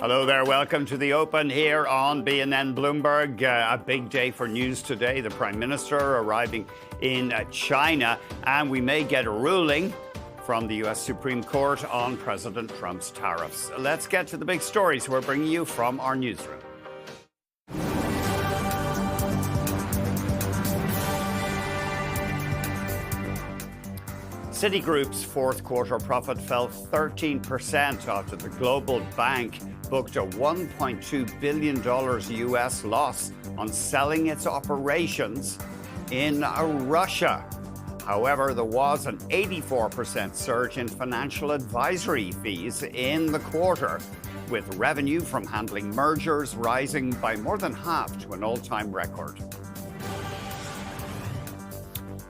Hello there. Welcome to the Open here on BNN Bloomberg. A big day for news today. The Prime Minister arriving in China, and we may get a ruling from the U.S. Supreme Court on President Trump's tariffs. Let's get to the big stories we're bringing you from our newsroom. Citigroup's fourth quarter profit fell 13% after the global bank booked a $1.2 billion U.S. loss on selling its operations in Russia. However, there was an 84% surge in financial advisory fees in the quarter, with revenue from handling mergers rising by more than half to an all-time record.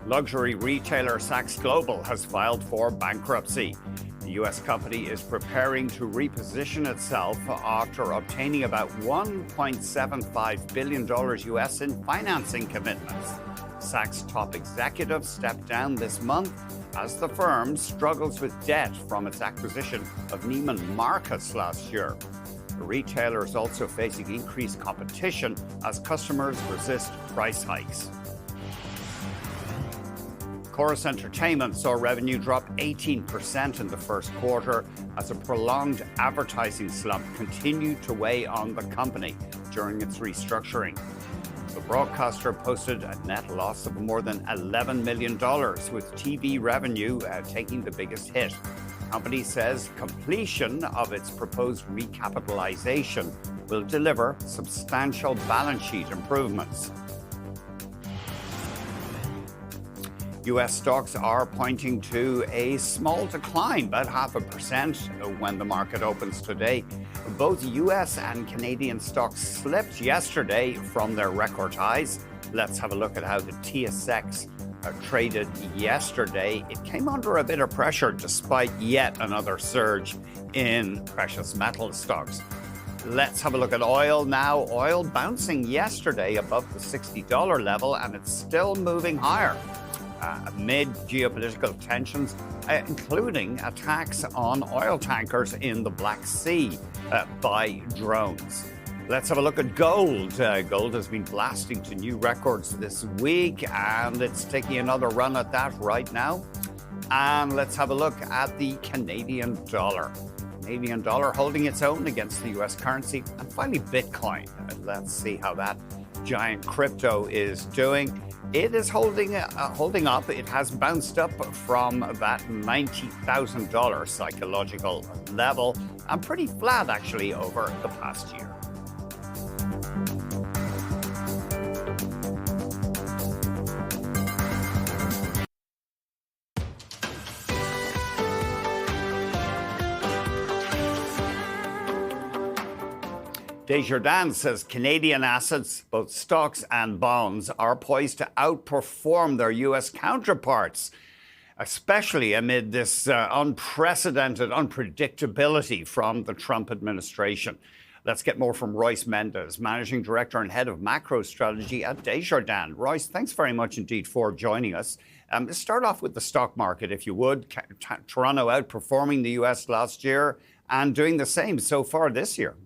Luxury retailer Saks Global has filed for bankruptcy. The U.S. company is preparing to reposition itself after obtaining about $1.75 billion U.S. in financing commitments. Saks' top executive stepped down this month as the firm struggles with debt from its acquisition of Neiman Marcus last year. The retailer is also facing increased competition as customers resist price hikes. Chorus Entertainment saw revenue drop 18% in the first quarter as a prolonged advertising slump continued to weigh on the company during its restructuring. The broadcaster posted a net loss of more than $11 million, with TV revenue taking the biggest hit. The company says completion of its proposed recapitalization will deliver substantial balance sheet improvements. U.S. stocks are pointing to a small decline, about 0.5% when the market opens today. Both U.S. and Canadian stocks slipped yesterday from their record highs. Let's have a look at how the TSX traded yesterday. It came under a bit of pressure despite yet another surge in precious metal stocks. Let's have a look at oil now. Oil bouncing yesterday above the $60 level, and it's still moving higher. Amid geopolitical tensions, including attacks on oil tankers in the Black Sea by drones. Let's have a look at gold. Gold has been blasting to new records this week, and it's taking another run at that right now. And let's have a look at the Canadian dollar. Canadian dollar holding its own against the U.S. currency. And finally, Bitcoin. Let's see how that giant crypto is doing. It is holding up. It has bounced up from that $90,000 psychological level and pretty flat, actually, over the past year. Desjardins says Canadian assets, both stocks and bonds, are poised to outperform their U.S. counterparts, especially amid this unprecedented unpredictability from the Trump administration. Let's get more from Royce Mendez, Managing Director and Head of Macro Strategy at Desjardins. Royce, thanks very much indeed for joining us. Let's start off with the stock market, if you would. Toronto outperforming the U.S. last year and doing the same so far this year.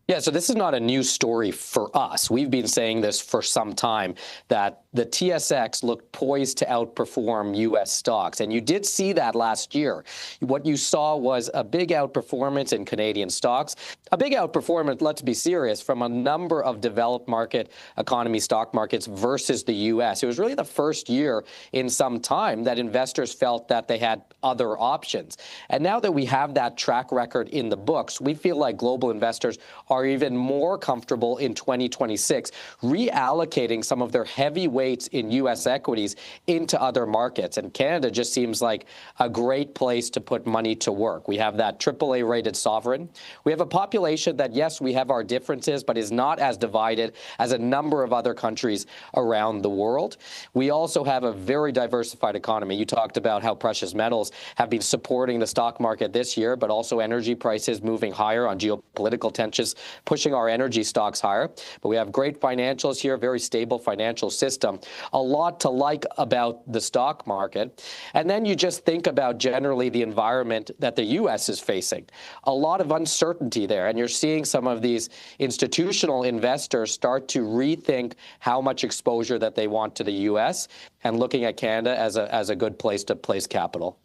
Yeah, so this is not a new story for us. We've been saying this for some time, that the TSX looked poised to outperform U.S. stocks. And you did see that last year. What you saw was a big outperformance in Canadian stocks, a big outperformance, let's be serious, from a number of developed market economy stock markets versus the U.S. It was really the first year in some time that investors felt that they had other options. And now that we have that track record in the books, we feel like global investors are even more comfortable in 2026 reallocating some of their heavy weights in U.S. equities into other markets. And Canada just seems like a great place to put money to work. We have that AAA rated sovereign. We have a population that, yes, we have our differences, but is not as divided as a number of other countries around the world. We also have a very diversified economy. You talked about how precious metals have been supporting the stock market this year, but also energy prices moving higher on geopolitical tensions pushing our energy stocks higher. But we have great financials here, very stable financial system. A lot to like about the stock market. And then you just think about generally the environment that the U.S. is facing. A lot of uncertainty there. And you're seeing some of these institutional investors start to rethink how much exposure that they want to the U.S. and looking at Canada as a good place to place capital.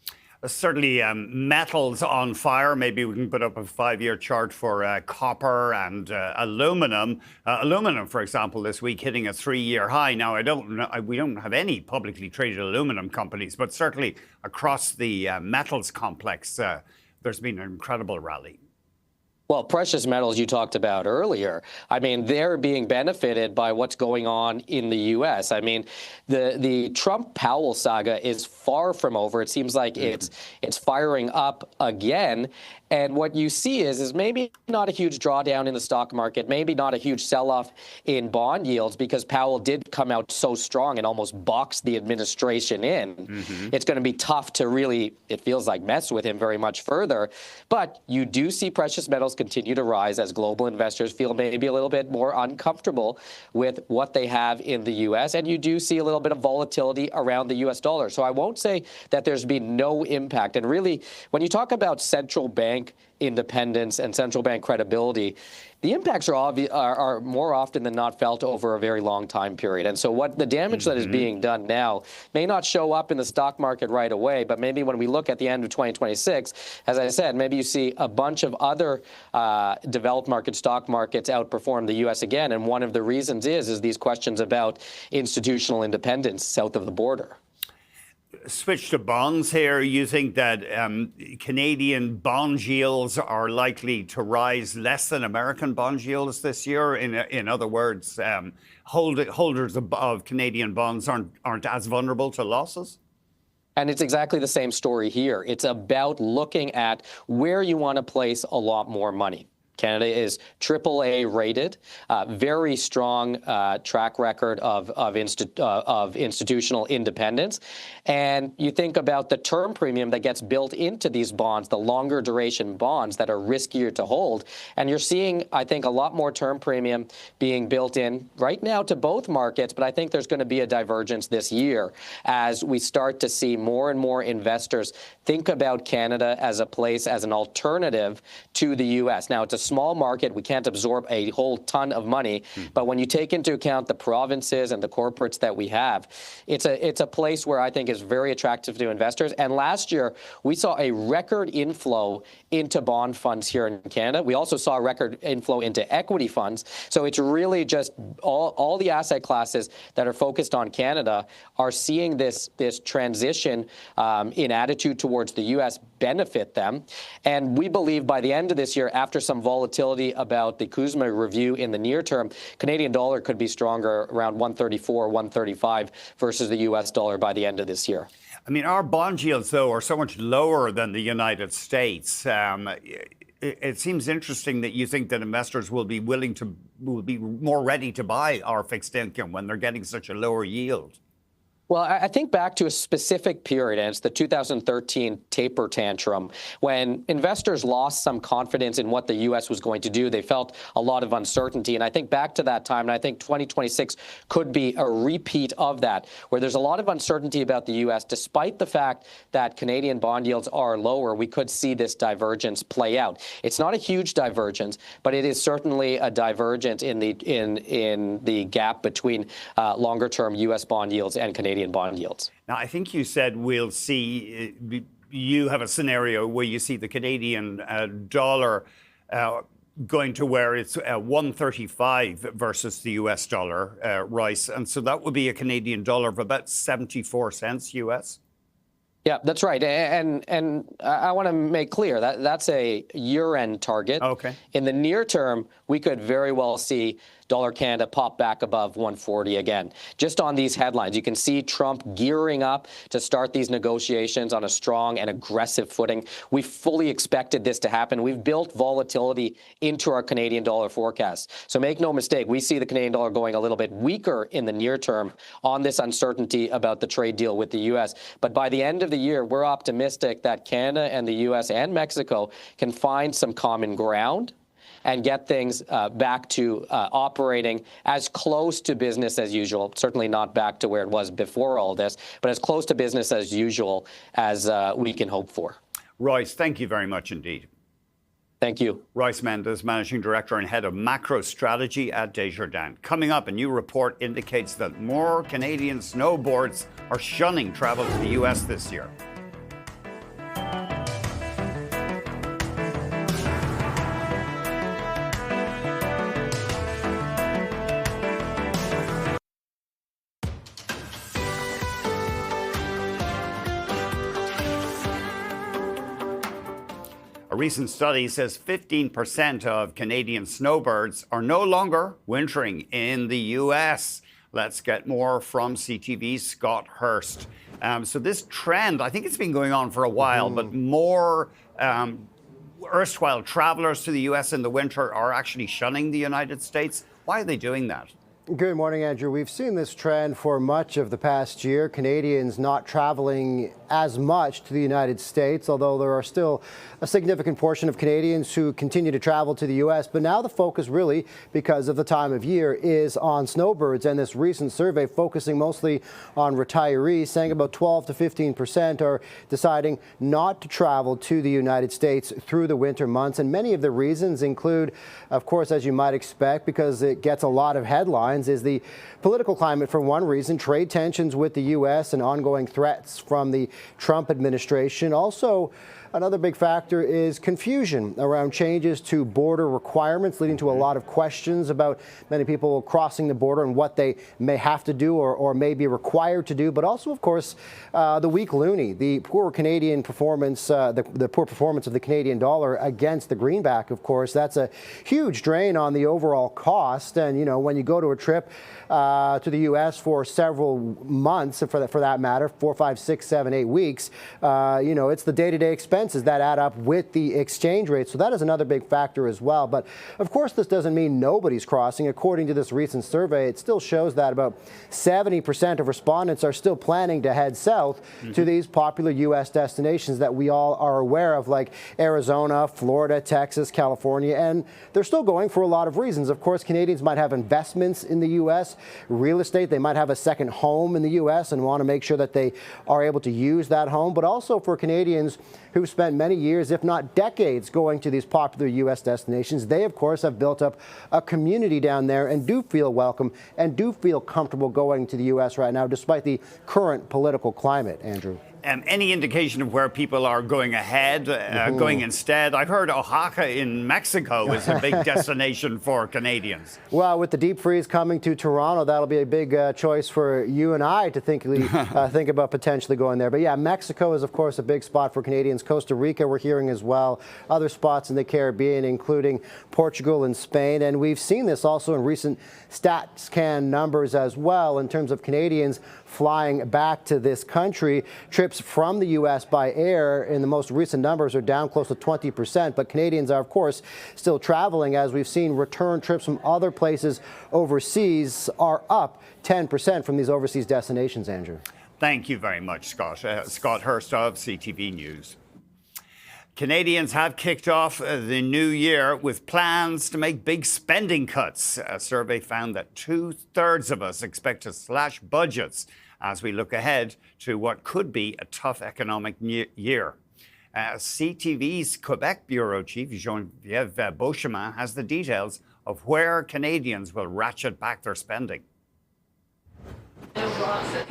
Certainly, metals on fire. Maybe we can put up a 5-year chart for copper and aluminum. Aluminum, for example, this week hitting a 3-year high. Now, we don't have any publicly traded aluminum companies, but certainly across the metals complex, there's been an incredible rally. Well, precious metals you talked about earlier, I mean, they're being benefited by what's going on in the U.S. I mean, the Trump-Powell saga is far from over. It seems like it's firing up again. And what you see is maybe not a huge drawdown in the stock market, maybe not a huge sell-off in bond yields because Powell did come out so strong and almost boxed the administration in. It's going to be tough to really, it feels like, mess with him very much further. But you do see precious metals continue to rise as global investors feel maybe a little bit more uncomfortable with what they have in the U.S. And you do see a little bit of volatility around the U.S. dollar. So I won't say that there's been no impact. And really, when you talk about central bank independence and central bank credibility, the impacts are more often than not felt over a very long time period. And so what the damage that is being done now may not show up in the stock market right away, but maybe when we look at the end of 2026, as I said, maybe you see a bunch of other developed market stock markets outperform the U.S. again. And one of the reasons is these questions about institutional independence south of the border. Switch to bonds here. You think that Canadian bond yields are likely to rise less than American bond yields this year? In other words, holders of Canadian bonds aren't as vulnerable to losses? And it's exactly the same story here. It's about looking at where you want to place a lot more money. Canada is AAA rated, very strong track record of institutional independence. And you think about the term premium that gets built into these bonds, the longer duration bonds that are riskier to hold. And you're seeing, I think, a lot more term premium being built in right now to both markets. But I think there's going to be a divergence this year as we start to see more and more investors think about Canada as a place, as an alternative to the U.S. Now, it's a small market. We can't absorb a whole ton of money. But when you take into account the provinces and the corporates that we have, it's a place where I think is very attractive to investors. And last year, we saw a record inflow into bond funds here in Canada. We also saw a record inflow into equity funds. So it's really just all the asset classes that are focused on Canada are seeing this transition in attitude towards the U.S. benefit them. And we believe by the end of this year, after some volatility about the CUSMA review in the near term, Canadian dollar could be stronger around 134, 135 versus the U.S. dollar by the end of this year. I mean, our bond yields, though, are so much lower than the United States. It seems interesting that you think that investors will be more ready to buy our fixed income when they're getting such a lower yield. Well, I think back to a specific period, and it's the 2013 taper tantrum, when investors lost some confidence in what the U.S. was going to do. They felt a lot of uncertainty. And I think back to that time, and I think 2026 could be a repeat of that, where there's a lot of uncertainty about the U.S. Despite the fact that Canadian bond yields are lower, we could see this divergence play out. It's not a huge divergence, but it is certainly a divergence in the gap between longer-term U.S. bond yields and Canadian bond yields. Now, I think you said we'll see, you have a scenario where you see the Canadian dollar going to where it's 135 versus the US dollar, Rice. And so that would be a Canadian dollar of about 74 cents US. Yeah, that's right. And I want to make clear that that's a year-end target. Okay. In the near term, we could very well see dollar Canada pop back above 140 again. Just on these headlines, you can see Trump gearing up to start these negotiations on a strong and aggressive footing. We fully expected this to happen. We've built volatility into our Canadian dollar forecast. So make no mistake, we see the Canadian dollar going a little bit weaker in the near term on this uncertainty about the trade deal with the U.S. But by the end of the year, we're optimistic that Canada and the U.S. and Mexico can find some common ground and get things back to operating as close to business as usual. Certainly not back to where it was before all this, but as close to business as usual as we can hope for. Royce, thank you very much indeed. Thank you. Royce Mendes, Managing Director and Head of Macro Strategy at Desjardins. Coming up, a new report indicates that more Canadian snowboards are shunning travel to the U.S. this year. A recent study says 15% of Canadian snowbirds are no longer wintering in the U.S. Let's get more from CTV's Scott Hurst. So this trend, I think it's been going on for a while, but more erstwhile travelers to the U.S. in the winter are actually shunning the United States. Why are they doing that? Good morning, Andrew. We've seen this trend for much of the past year. Canadians not traveling as much to the United States, although there are still a significant portion of Canadians who continue to travel to the U.S. But now the focus really, because of the time of year, is on snowbirds. And this recent survey focusing mostly on retirees, saying about 12 to 15% are deciding not to travel to the United States through the winter months. And many of the reasons include, of course, as you might expect, because it gets a lot of headlines, is the political climate for one reason, trade tensions with the U.S. and ongoing threats from the Trump administration. Also, another big factor is confusion around changes to border requirements, leading to a lot of questions about many people crossing the border and what they may have to do or may be required to do. But also, of course, the weak loonie, the poor Canadian performance, the poor performance of the Canadian dollar against the greenback, of course. That's a huge drain on the overall cost. And, you know, when you go to a trip to the U.S. for several months, for that matter, 4, 5, 6, 7, 8 weeks, you know, it's the day-to-day expenses that add up with the exchange rate. So that is another big factor as well. But of course, this doesn't mean nobody's crossing. According to this recent survey, it still shows that about 70% of respondents are still planning to head south to these popular U.S. destinations that we all are aware of, like Arizona, Florida, Texas, California. And they're still going for a lot of reasons. Of course, Canadians might have investments in the U.S., real estate. They might have a second home in the U.S. and want to make sure that they are able to use that home. But also for Canadians who've spent many years, if not decades, going to these popular U.S. destinations. They, of course, have built up a community down there and do feel welcome and do feel comfortable going to the U.S. right now, despite the current political climate, Andrew. Any indication of where people are going ahead, going instead? I've heard Oaxaca in Mexico is a big destination for Canadians. Well, with the deep freeze coming to Toronto, that'll be a big choice for you and I to think about potentially going there. But yeah, Mexico is, of course, a big spot for Canadians. Costa Rica, we're hearing as well. Other spots in the Caribbean, including Portugal and Spain. And we've seen this also in recent StatsCan numbers as well in terms of Canadians flying back to this country. Trips from the U.S. by air in the most recent numbers are down close to 20%, but Canadians are, of course, still traveling, as we've seen return trips from other places overseas are up 10% from these overseas destinations, Andrew. Thank you very much, Scott. Scott Hurst of CTV News. Canadians have kicked off the new year with plans to make big spending cuts. A survey found that 2/3 of us expect to slash budgets as we look ahead to what could be a tough economic year. CTV's Quebec Bureau Chief, Geneviève Beauchemin, has the details of where Canadians will ratchet back their spending.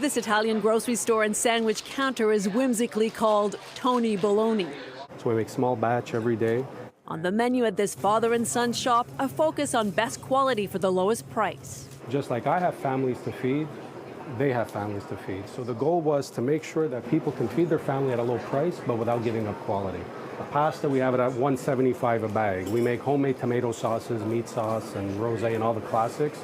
This Italian grocery store and sandwich counter is whimsically called Tony Bologna. So we make small batch every day. On the menu at this father and son shop, a focus on best quality for the lowest price. Just like I have families to feed, they have families to feed. So the goal was to make sure that people can feed their family at a low price, but without giving up quality. The pasta, we have it at $1.75 a bag. We make homemade tomato sauces, meat sauce, and rosé, and all the classics.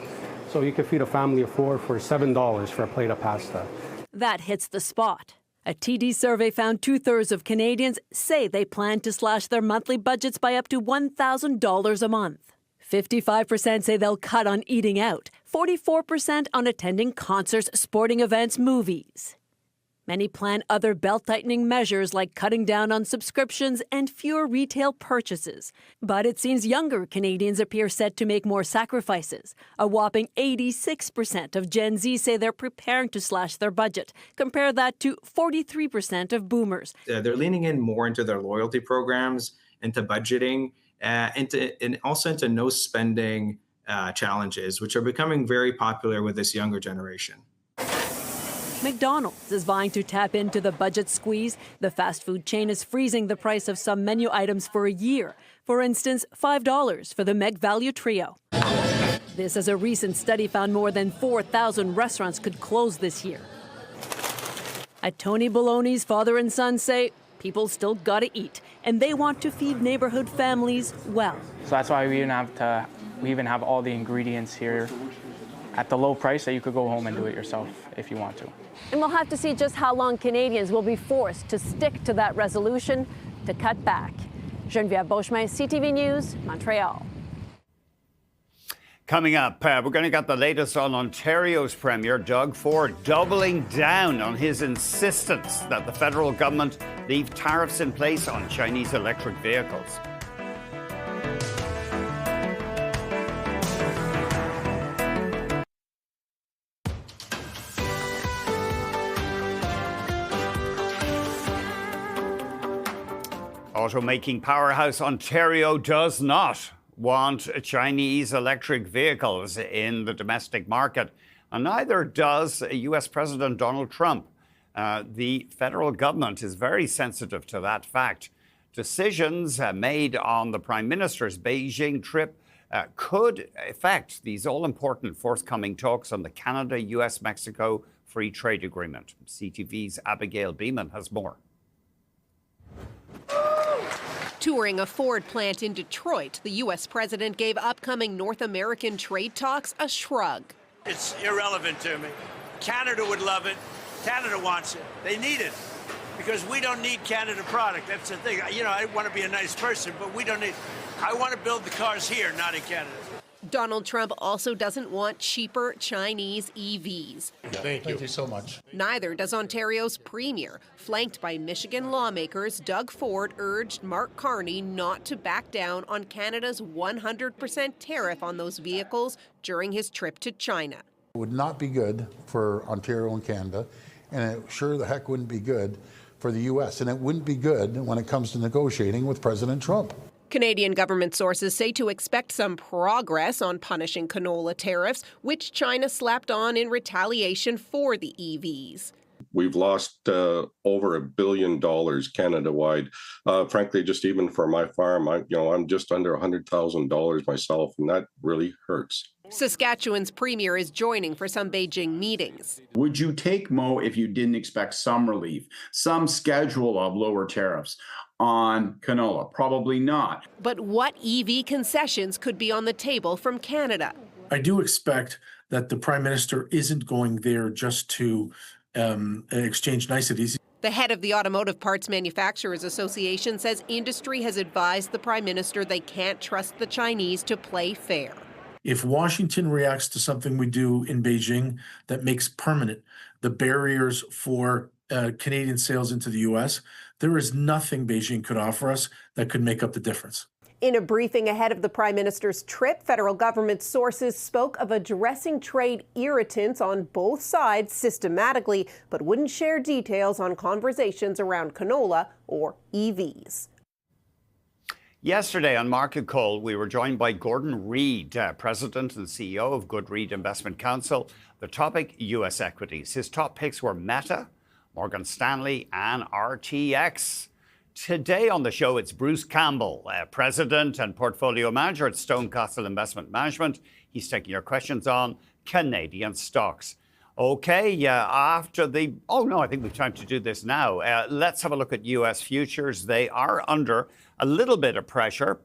So you can feed a family of 4 for $7 for a plate of pasta. That hits the spot. A TD survey found 2/3 of Canadians say they plan to slash their monthly budgets by up to $1,000 a month. 55% say they'll cut on eating out, 44% on attending concerts, sporting events, movies. Many plan other belt-tightening measures like cutting down on subscriptions and fewer retail purchases. But it seems younger Canadians appear set to make more sacrifices. A whopping 86% of Gen Z say they're preparing to slash their budget. Compare that to 43% of boomers. They're leaning in more into their loyalty programs, into budgeting, and also into no spending challenges, which are becoming very popular with this younger generation. McDonald's is vying to tap into the budget squeeze. The fast food chain is freezing the price of some menu items for a year. For instance, $5 for the Meg Value Trio. This, as a recent study found, more than 4,000 restaurants could close this year. At Tony Baloney's, father and son say people still gotta eat, and they want to feed neighborhood families well. So that's why we even have all the ingredients here at the low price that you could go home and do it yourself if you want to. And we'll have to see just how long Canadians will be forced to stick to that resolution to cut back. Geneviève Beauchemin, CTV News, Montreal. Coming up, we're going to get the latest on Ontario's Premier, Doug Ford, doubling down on his insistence that the federal government leave tariffs in place on Chinese electric vehicles. Automaking powerhouse Ontario does not want Chinese electric vehicles in the domestic market, and neither does U.S. President Donald Trump. The federal government is very sensitive to that fact. Decisions made on the Prime Minister's Beijing trip could affect these all-important forthcoming talks on the Canada-U.S.-Mexico Free Trade Agreement. CTV's Abigail Beeman has more. Touring a Ford plant in Detroit, the U.S. president gave upcoming North American trade talks a shrug. It's irrelevant to me. Canada would love it. Canada wants it. They need it because we don't need Canada product. That's the thing. You know, I want to be a nice person, but we don't need. I want to build the cars here, not in Canada. Donald Trump also doesn't want cheaper Chinese EVs. Thank you so much. Neither does Ontario's premier. Flanked by Michigan lawmakers, Doug Ford urged Mark Carney not to back down on Canada's 100% tariff on those vehicles during his trip to China. It would not be good for Ontario and Canada, and it sure the heck wouldn't be good for the U.S., and it wouldn't be good when it comes to negotiating with President Trump. Canadian government sources say to expect some progress on punishing canola tariffs, which China slapped on in retaliation for the EVs. We've lost over $1 billion Canada-wide. Frankly, just even for my farm, I'm just under $100,000 myself, and that really hurts. Saskatchewan's premier is joining for some Beijing meetings. Would you take Mo if you didn't expect some relief, some schedule of lower tariffs on canola? Probably not. But what EV concessions could be on the table from Canada? I do expect that the Prime Minister isn't going there just to exchange niceties. The head of the Automotive Parts Manufacturers Association says industry has advised the Prime Minister they can't trust the Chinese to play fair. If Washington reacts to something we do in Beijing that makes permanent the barriers for Canadian sales into the U.S., there is nothing Beijing could offer us that could make up the difference. In a briefing ahead of the Prime Minister's trip, federal government sources spoke of addressing trade irritants on both sides systematically, but wouldn't share details on conversations around canola or EVs. Yesterday on Market Call, we were joined by Gordon Reid, President and CEO of Good Reid Investment Counsel. The topic, U.S. equities. His top picks were Meta, Morgan Stanley, and RTX. Today on the show, it's Bruce Campbell, President and Portfolio Manager at Stonecastle Investment Management. He's taking your questions on Canadian stocks. Okay, after the... Oh, no, I think we've time to do this now. Let's have a look at U.S. futures. They are under a little bit of pressure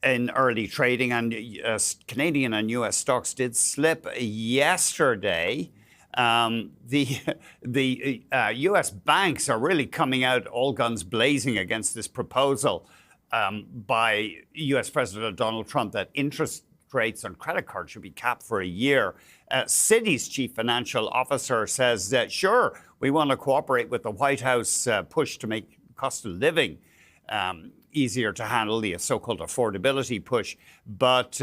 in early trading, and Canadian and U.S. stocks did slip yesterday. The U.S. banks are really coming out all guns blazing against this proposal by U.S. President Donald Trump that interest rates on credit cards should be capped for a year. Citi's chief financial officer says that, sure, we want to cooperate with the White House push to make cost of living easier to handle, the so-called affordability push, but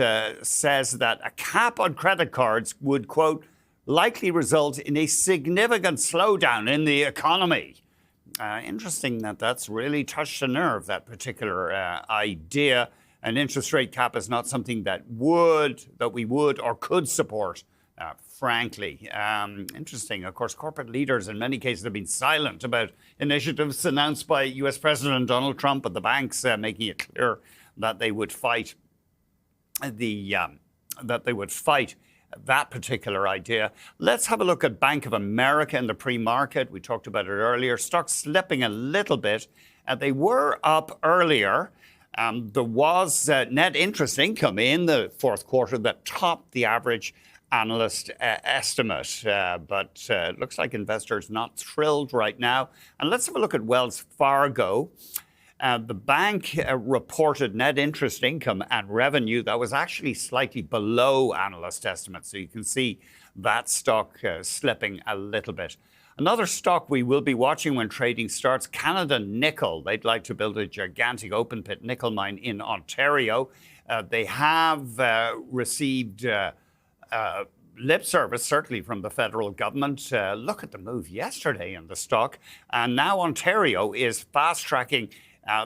says that a cap on credit cards would, quote, likely result in a significant slowdown in the economy. Interesting that that's really touched a nerve, that particular idea. An interest rate cap is not something that we would or could support, frankly. Interesting. Of course, corporate leaders in many cases have been silent about initiatives announced by U.S. President Donald Trump and the banks, making it clear that they would fight that particular idea. Let's have a look at Bank of America in the pre-market. We talked about it earlier. Stocks slipping a little bit. They were up earlier. There was net interest income in the fourth quarter that topped the average analyst estimate, but it looks like investors not thrilled right now. And let's have a look at Wells Fargo. The bank reported net interest income and revenue that was actually slightly below analyst estimates. So you can see that stock slipping a little bit. Another stock we will be watching when trading starts, Canada Nickel. They'd like to build a gigantic open pit nickel mine in Ontario. They have received lip service, certainly from the federal government. Look at the move yesterday in the stock. And now Ontario is fast-tracking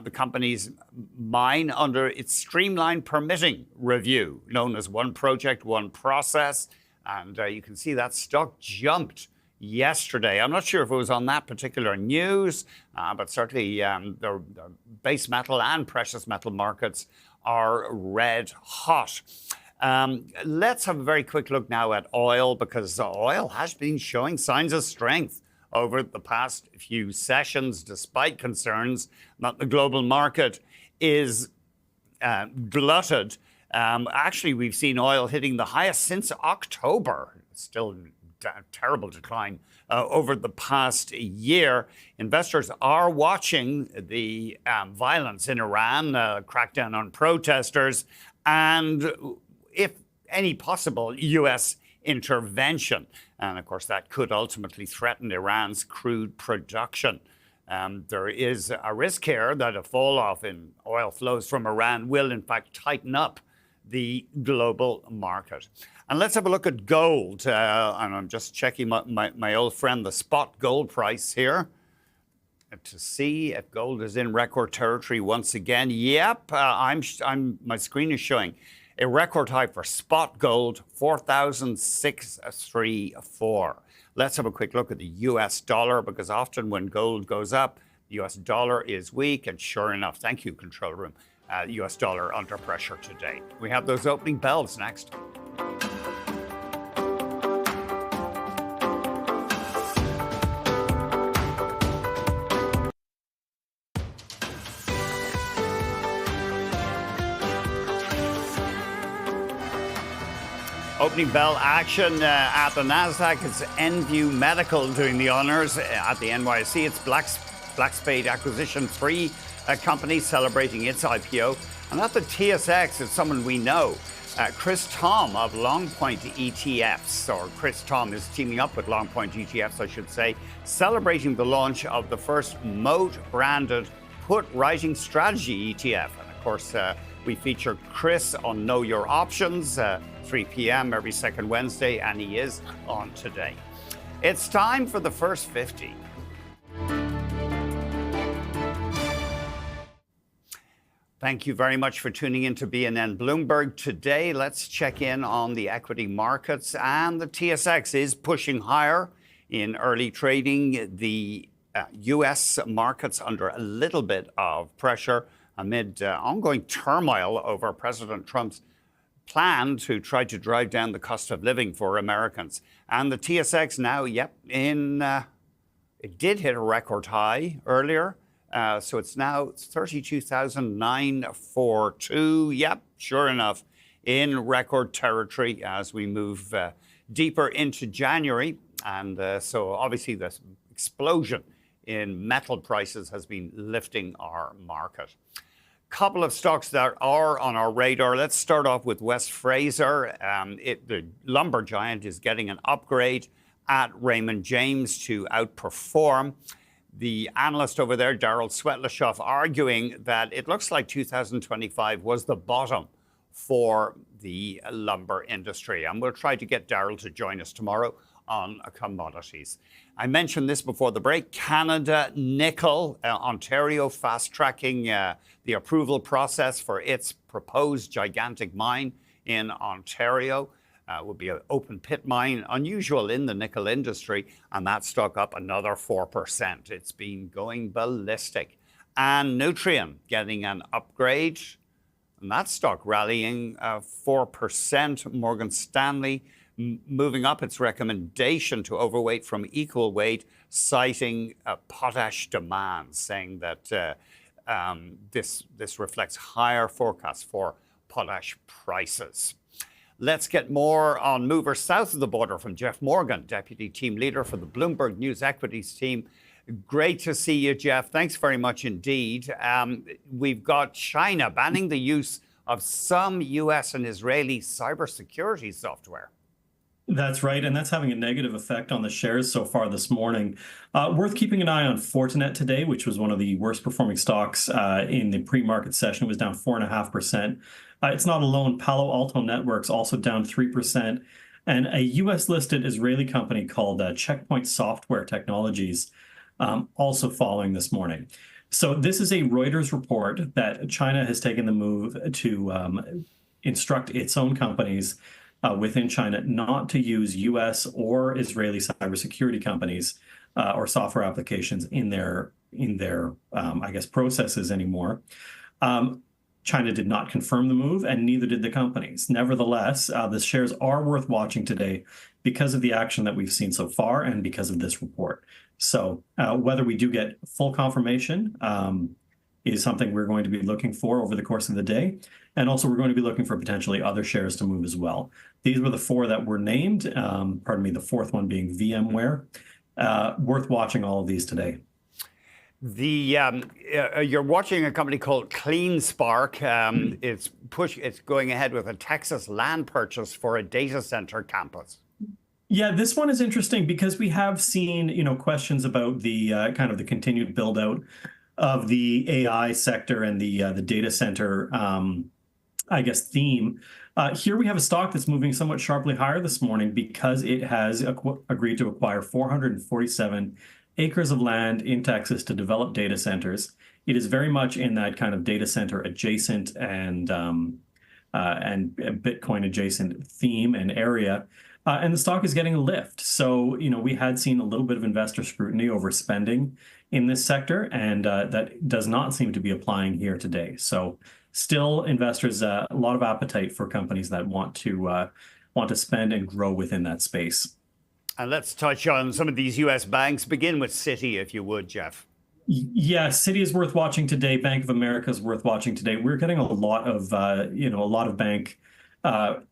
the company's mine under its streamlined permitting review, known as One Project, One Process. And you can see that stock jumped yesterday. I'm not sure if it was on that particular news, but certainly the base metal and precious metal markets are red hot. Let's have a very quick look now at oil, because oil has been showing signs of strength over the past few sessions, despite concerns that the global market is glutted. Actually, we've seen oil hitting the highest since October. Still terrible decline over the past year. Investors are watching the violence in Iran, crackdown on protesters, and if any possible U.S. intervention. And of course, that could ultimately threaten Iran's crude production. There is a risk here that a fall off in oil flows from Iran will, in fact, tighten up the global market. And let's have a look at gold. And I'm just checking my old friend, the spot gold price here, to see if gold is in record territory once again. Yep, my screen is showing a record high for spot gold, 4,634. Let's have a quick look at the US dollar, because often when gold goes up, the US dollar is weak. And sure enough, thank you, control room, US dollar under pressure today. We have those opening bells next. Opening bell action at the Nasdaq. It's Enview Medical doing the honors. At the NYSE, it's Black Spade Acquisition 3 company celebrating its IPO. And at the TSX, it's someone we know, Chris Tom of Longpoint ETFs, or Chris Tom is teaming up with Longpoint ETFs, I should say, celebrating the launch of the first Moat-branded put-writing strategy ETF. And of course, we feature Chris on Know Your Options, 3 p.m. every second Wednesday, and he is on today. It's time for the first 50. Thank you very much for tuning in to BNN Bloomberg. Today, let's check in on the equity markets, and the TSX is pushing higher in early trading. The U.S. markets under a little bit of pressure amid ongoing turmoil over President Trump's plan to try to drive down the cost of living for Americans. And the TSX now, it did hit a record high earlier. So it's now 32,942. Yep, sure enough, in record territory as we move deeper into January. And so obviously this explosion in metal prices has been lifting our market. Couple of stocks that are on our radar. Let's start off with West Fraser. The lumber giant is getting an upgrade at Raymond James to outperform. The analyst over there, Daryl Svetlashoff, arguing that it looks like 2025 was the bottom for the lumber industry. And we'll try to get Daryl to join us tomorrow on commodities. I mentioned this before the break. Canada Nickel, Ontario fast-tracking the approval process for its proposed gigantic mine in Ontario. Would be an open pit mine, unusual in the nickel industry, and that stock up another 4%. It's been going ballistic. And Nutrien getting an upgrade, and that stock rallying 4%. Morgan Stanley moving up its recommendation to overweight from equal weight, citing potash demand, saying that this reflects higher forecasts for potash prices. Let's get more on movers south of the border from Jeff Morgan, Deputy Team Leader for the Bloomberg News Equities team. Great to see you, Jeff. Thanks very much indeed. We've got China banning the use of some U.S. and Israeli cybersecurity software. That's right, and that's having a negative effect on the shares so far this morning. Worth keeping an eye on Fortinet today, which was one of the worst performing stocks in the pre-market session. It was down 4.5%. It's not alone. Palo Alto Networks also down 3%. And a U.S.-listed Israeli company called Checkpoint Software Technologies also falling this morning. So this is a Reuters report that China has taken the move to instruct its own companies within China not to use U.S. or Israeli cybersecurity companies or software applications in their I guess, processes anymore. China did not confirm the move, and neither did the companies. Nevertheless, the shares are worth watching today because of the action that we've seen so far and because of this report. So whether we do get full confirmation is something we're going to be looking for over the course of the day. And also, we're going to be looking for potentially other shares to move as well. These were the four that were named, the fourth one being VMware. Worth watching all of these today. You're watching a company called CleanSpark. It's going ahead with a Texas land purchase for a data center campus. Yeah, this one is interesting because we have seen, questions about the kind of the continued build out of the AI sector and the data center, I guess, theme. Here we have a stock that's moving somewhat sharply higher this morning because it has agreed to acquire 447 acres of land in Texas to develop data centers. It is very much in that kind of data center adjacent and Bitcoin adjacent theme and area. And the stock is getting a lift. So, we had seen a little bit of investor scrutiny over spending in this sector, and that does not seem to be applying here today. So still investors, a lot of appetite for companies that want to spend and grow within that space. And let's touch on some of these U.S. banks. Begin with Citi, if you would, Jeff. Yeah, Citi is worth watching today. Bank of America is worth watching today. We're getting a lot of bank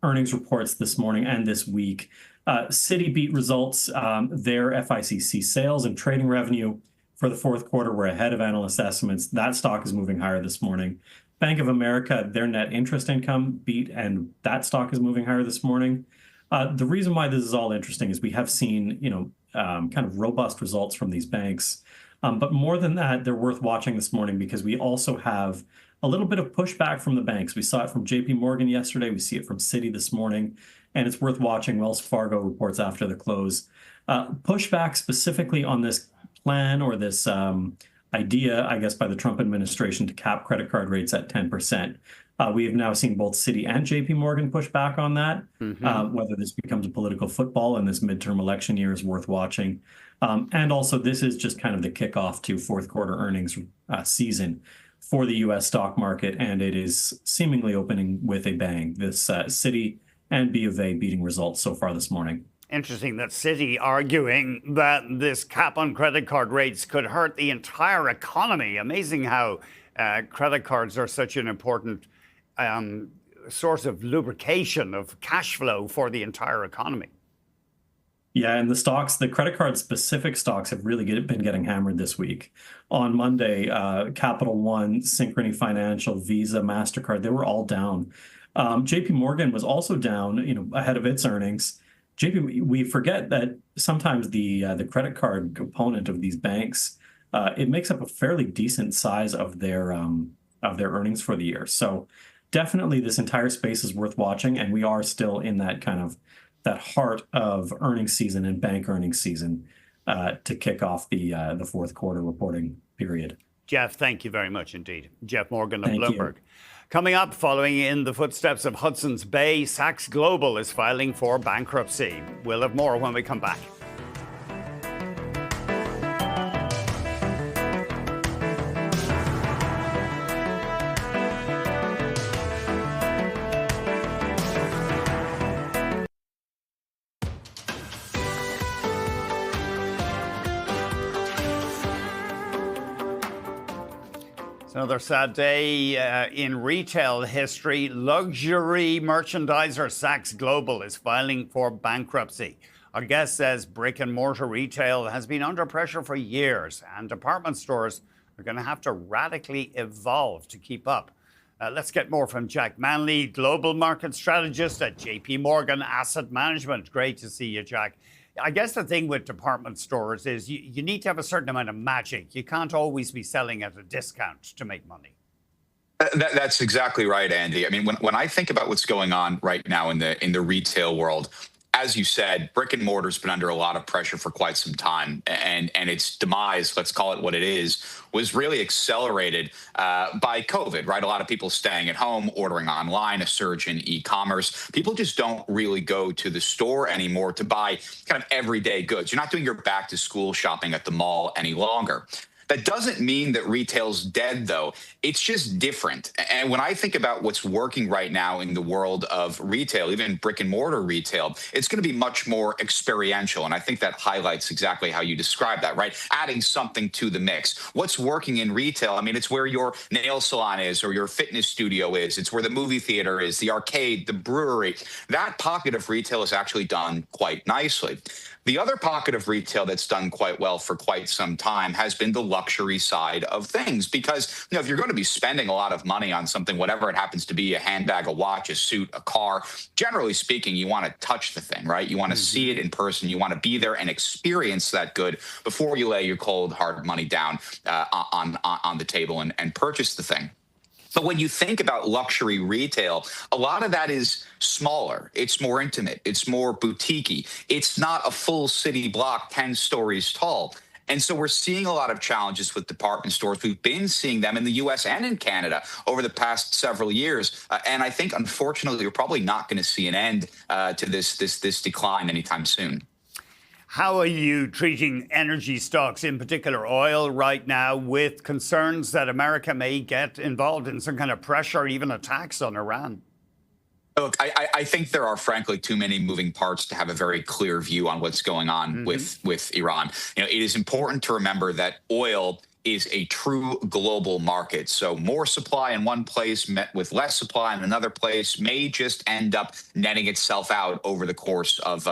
earnings reports this morning and this week. Citi beat results. Their FICC sales and trading revenue for the fourth quarter were ahead of analyst estimates. That stock is moving higher this morning. Bank of America, their net interest income beat, and that stock is moving higher this morning. The reason why this is all interesting is we have seen, kind of robust results from these banks. But more than that, they're worth watching this morning because we also have a little bit of pushback from the banks. We saw it from JP Morgan yesterday. We see it from Citi this morning, and it's worth watching. Wells Fargo reports after the close. Pushback specifically on this plan or this idea, I guess, by the Trump administration to cap credit card rates at 10%. We have now seen both Citi and JP Morgan push back on that. Whether this becomes a political football in this midterm election year is worth watching. And also, this is just kind of the kickoff to fourth quarter earnings season for the U.S. stock market, and it is seemingly opening with a bang. This Citi and B of A beating results so far this morning. Interesting that Citi arguing that this cap on credit card rates could hurt the entire economy. Amazing how credit cards are such an important source of lubrication, of cash flow for the entire economy. Yeah, and the credit card specific stocks have really been getting hammered this week. On Monday, Capital One, Synchrony Financial, Visa, MasterCard, they were all down. JP Morgan was also down, ahead of its earnings. We forget that sometimes the credit card component of these banks, it makes up a fairly decent size of their earnings for the year. So definitely this entire space is worth watching, and we are still in that that heart of earnings season and bank earnings season to kick off the fourth quarter reporting period. Jeff, thank you very much indeed. Jeff Morgan of Thank Bloomberg. you. Coming up, following in the footsteps of Hudson's Bay, Saks Global is filing for bankruptcy. We'll have more when we come back. Another sad day in retail history. Luxury merchandiser Saks Global is filing for bankruptcy. Our guest says brick and mortar retail has been under pressure for years, and department stores are going to have to radically evolve to keep up. Let's get more from Jack Manley, global market strategist at JP Morgan Asset Management. Great to see you, Jack. I guess the thing with department stores is you need to have a certain amount of magic. You can't always be selling at a discount to make money. That's exactly right, Andy. I mean, when I think about what's going on right now in the retail world, as you said, brick and mortar's been under a lot of pressure for quite some time, and its demise, let's call it what it is, was really accelerated by COVID, right? A lot of people staying at home, ordering online, a surge in e-commerce. People just don't really go to the store anymore to buy kind of everyday goods. You're not doing your back to school shopping at the mall any longer. That doesn't mean that retail's dead, though. It's just different. And when I think about what's working right now in the world of retail, even brick and mortar retail, it's going to be much more experiential. And I think that highlights exactly how you describe that, right? Adding something to the mix. What's working in retail? I mean, it's where your nail salon is or your fitness studio is. It's where the movie theater is, the arcade, the brewery. That pocket of retail has actually done quite nicely. The other pocket of retail that's done quite well for quite some time has been the luxury side of things, because if you're going to be spending a lot of money on something, whatever it happens to be, a handbag, a watch, a suit, a car, generally speaking, you want to touch the thing, right? You want to see it in person. You want to be there and experience that good before you lay your cold, hard money down on the table and purchase the thing. But when you think about luxury retail, a lot of that is smaller. It's more intimate. It's more boutique-y. It's not a full city block 10 stories tall. And so we're seeing a lot of challenges with department stores. We've been seeing them in the U.S. and in Canada over the past several years. And I think, unfortunately, we're probably not going to see an end to this decline anytime soon. How are you treating energy stocks, in particular oil, right now, with concerns that America may get involved in some kind of pressure, even attacks on Iran? Look, I think there are, frankly, too many moving parts to have a very clear view on what's going on with Iran. It is important to remember that oil is a true global market. So more supply in one place met with less supply in another place may just end up netting itself out over the course of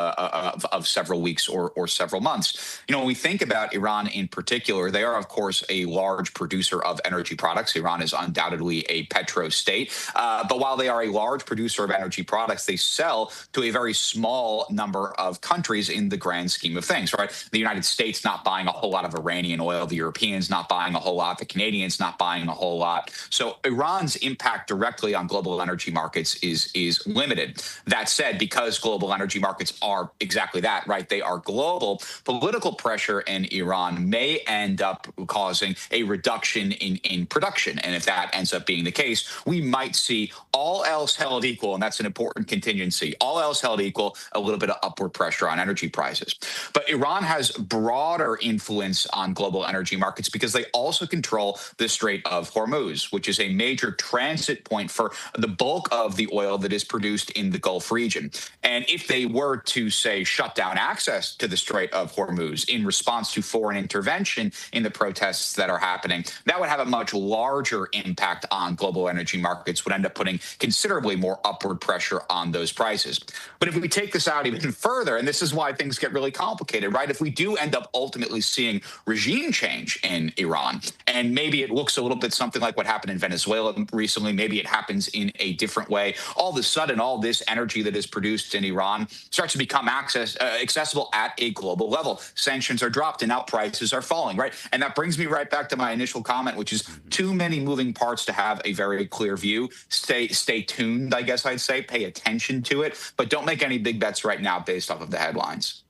several weeks or several months. When we think about Iran in particular, they are, of course, a large producer of energy products. Iran is undoubtedly a petro state. But while they are a large producer of energy products, they sell to a very small number of countries in the grand scheme of things, right? The United States not buying a whole lot of Iranian oil, the Europeans not buying a whole lot, the Canadians not buying a whole lot. So Iran's impact directly on global energy markets is limited. That said, because global energy markets are exactly that, right? They are global. Political pressure in Iran may end up causing a reduction in production. And if that ends up being the case, we might see, all else held equal, and that's an important contingency, all else held equal, a little bit of upward pressure on energy prices. But Iran has broader influence on global energy markets because they also control the Strait of Hormuz, which is a major transit point for the bulk of the oil that is produced in the Gulf region. And if they were to, say, shut down access to the Strait of Hormuz in response to foreign intervention in the protests that are happening, that would have a much larger impact on global energy markets, would end up putting considerably more upward pressure on those prices. But if we take this out even further, and this is why things get really complicated, right? If we do end up ultimately seeing regime change in Iran, and maybe it looks a little bit something like what happened in Venezuela recently, maybe it happens in a different way, all of a sudden, all this energy that is produced in Iran starts to become accessible at a global level. Sanctions are dropped and now prices are falling, right? And that brings me right back to my initial comment, which is too many moving parts to have a very clear view. Stay tuned, I guess I'd say. Pay attention to it, but don't make any big bets right now based off of the headlines.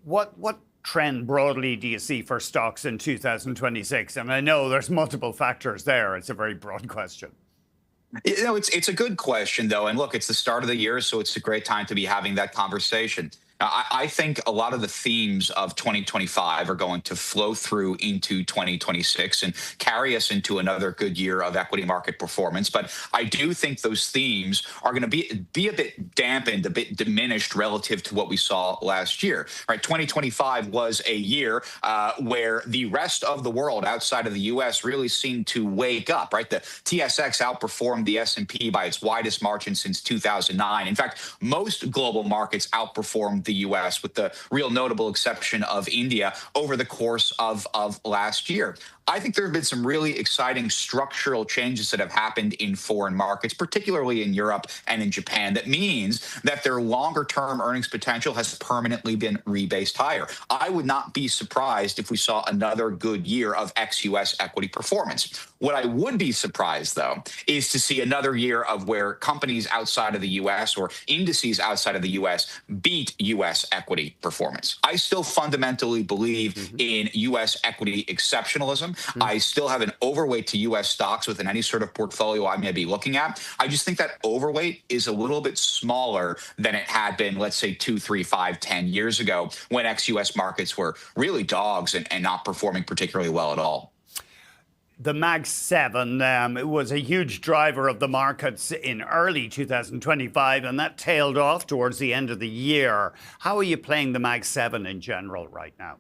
What trend broadly do you see for stocks in 2026? And I know there's multiple factors there. It's a very broad question. You know, it's a good question, though. And look, it's the start of the year, so it's a great time to be having that conversation. I think a lot of the themes of 2025 are going to flow through into 2026 and carry us into another good year of equity market performance. But I do think those themes are going to be a bit dampened, a bit diminished relative to what we saw last year. Right? 2025 was a year where the rest of the world outside of the U.S. really seemed to wake up. Right? The TSX outperformed the S&P by its widest margin since 2009. In fact, most global markets outperformed the U.S., with the real notable exception of India, over the course of last year. I think there have been some really exciting structural changes that have happened in foreign markets, particularly in Europe and in Japan. That means that their longer-term earnings potential has permanently been rebased higher. I would not be surprised if we saw another good year of ex-U.S. equity performance. What I would be surprised, though, is to see another year of where companies outside of the U.S. or indices outside of the U.S. beat U.S. equity performance. I still fundamentally believe in U.S. equity exceptionalism. I still have an overweight to U.S. stocks within any sort of portfolio I may be looking at. I just think that overweight is a little bit smaller than it had been, let's say, 2, 3, 5, 10 years ago, when ex-U.S. markets were really dogs and not performing particularly well at all. The Mag 7 was a huge driver of the markets in early 2025, and that tailed off towards the end of the year. How are you playing the Mag 7 in general right now?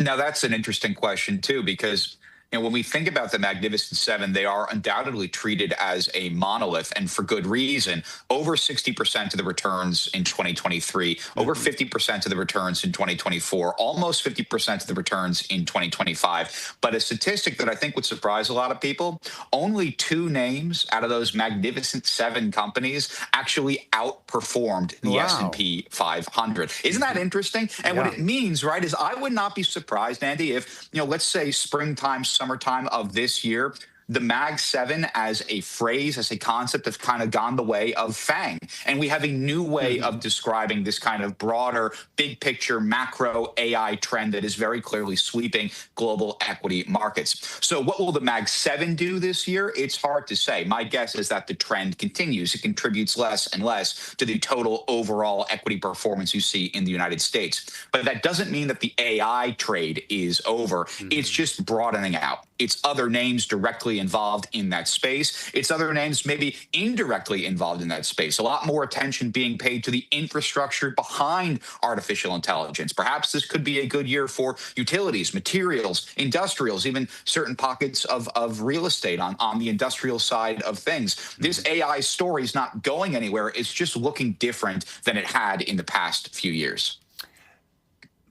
Now, that's an interesting question, too, because when we think about the Magnificent Seven, they are undoubtedly treated as a monolith, and for good reason. Over 60% of the returns in 2023, over 50% of the returns in 2024, almost 50% of the returns in 2025. But a statistic that I think would surprise a lot of people, only 2 names out of those Magnificent Seven companies actually outperformed the S&P 500. Isn't that interesting? And what it means, right, is I would not be surprised, Andy, if, let's say springtime, summertime of this year, the Mag 7 as a phrase, as a concept, has kind of gone the way of FANG. And we have a new way of describing this kind of broader, big picture, macro AI trend that is very clearly sweeping global equity markets. So what will the Mag 7 do this year? It's hard to say. My guess is that the trend continues. It contributes less and less to the total overall equity performance you see in the United States. But that doesn't mean that the AI trade is over. It's just broadening out. It's other names directly involved in that space. It's other names maybe indirectly involved in that space. A lot more attention being paid to the infrastructure behind artificial intelligence. Perhaps this could be a good year for utilities, materials, industrials, even certain pockets of real estate on the industrial side of things. This AI story is not going anywhere. It's just looking different than it had in the past few years.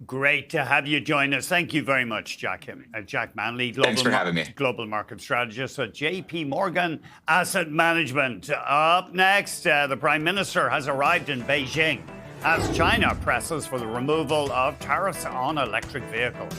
Great to have you join us. Thank you very much, Jack Manley, Thanks for having me. Global market strategist at JP Morgan Asset Management. Up next, the Prime Minister has arrived in Beijing as China presses for the removal of tariffs on electric vehicles.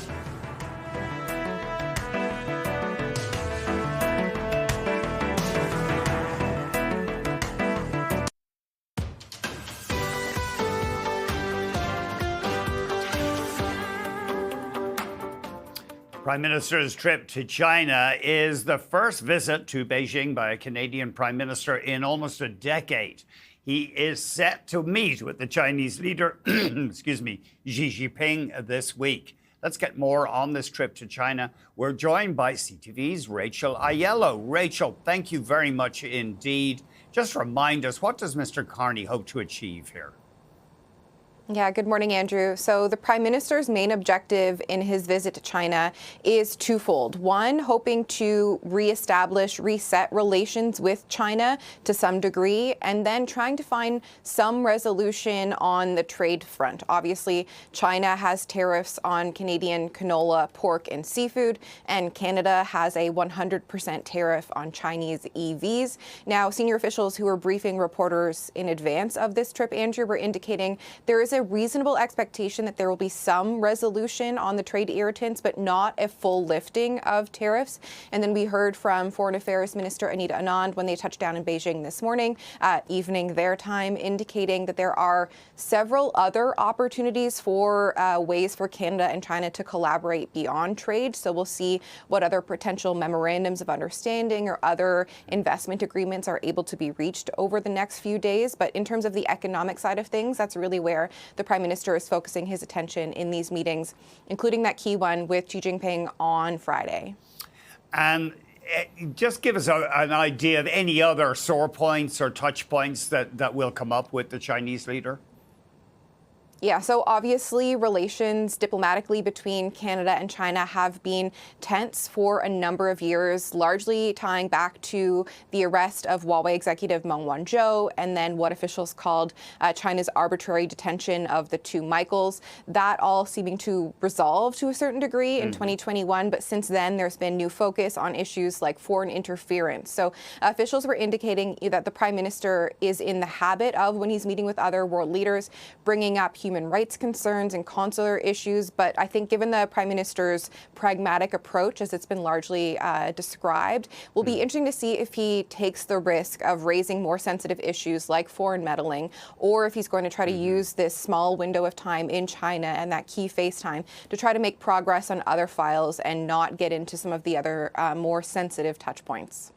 Prime Minister's trip to China is the first visit to Beijing by a Canadian Prime Minister in almost a decade. He is set to meet with the Chinese leader, Xi Jinping this week. Let's get more on this trip to China. We're joined by CTV's Rachel Aiello. Rachel, thank you very much indeed. Just remind us, what does Mr. Carney hope to achieve here? Yeah, good morning, Andrew. So the Prime Minister's main objective in his visit to China is twofold. One, hoping to reset relations with China to some degree, and then trying to find some resolution on the trade front. Obviously, China has tariffs on Canadian canola, pork, and seafood, and Canada has a 100% tariff on Chinese EVs. Now, senior officials who were briefing reporters in advance of this trip, Andrew, were indicating there is a reasonable expectation that there will be some resolution on the trade irritants, but not a full lifting of tariffs. And then we heard from Foreign Affairs Minister Anita Anand when they touched down in Beijing this morning at evening their time, indicating that there are several other opportunities for ways for Canada and China to collaborate beyond trade. So we'll see what other potential memorandums of understanding or other investment agreements are able to be reached over the next few days. But in terms of the economic side of things, that's really where the Prime Minister is focusing his attention in these meetings, including that key one with Xi Jinping on Friday. And just give us an idea of any other sore points or touch points that will come up with the Chinese leader. Yeah, so obviously relations diplomatically between Canada and China have been tense for a number of years, largely tying back to the arrest of Huawei executive Meng Wanzhou and then what officials called China's arbitrary detention of the two Michaels. That all seeming to resolve to a certain degree in 2021, but since then there's been new focus on issues like foreign interference. So officials were indicating that the Prime Minister is in the habit of, when he's meeting with other world leaders, bringing up human rights concerns and consular issues. But I think given the Prime Minister's pragmatic approach, as it's been largely described, will be interesting to see if he takes the risk of raising more sensitive issues like foreign meddling, or if he's going to try to use this small window of time in China and that key face time to try to make progress on other files and not get into some of the other more sensitive touch points.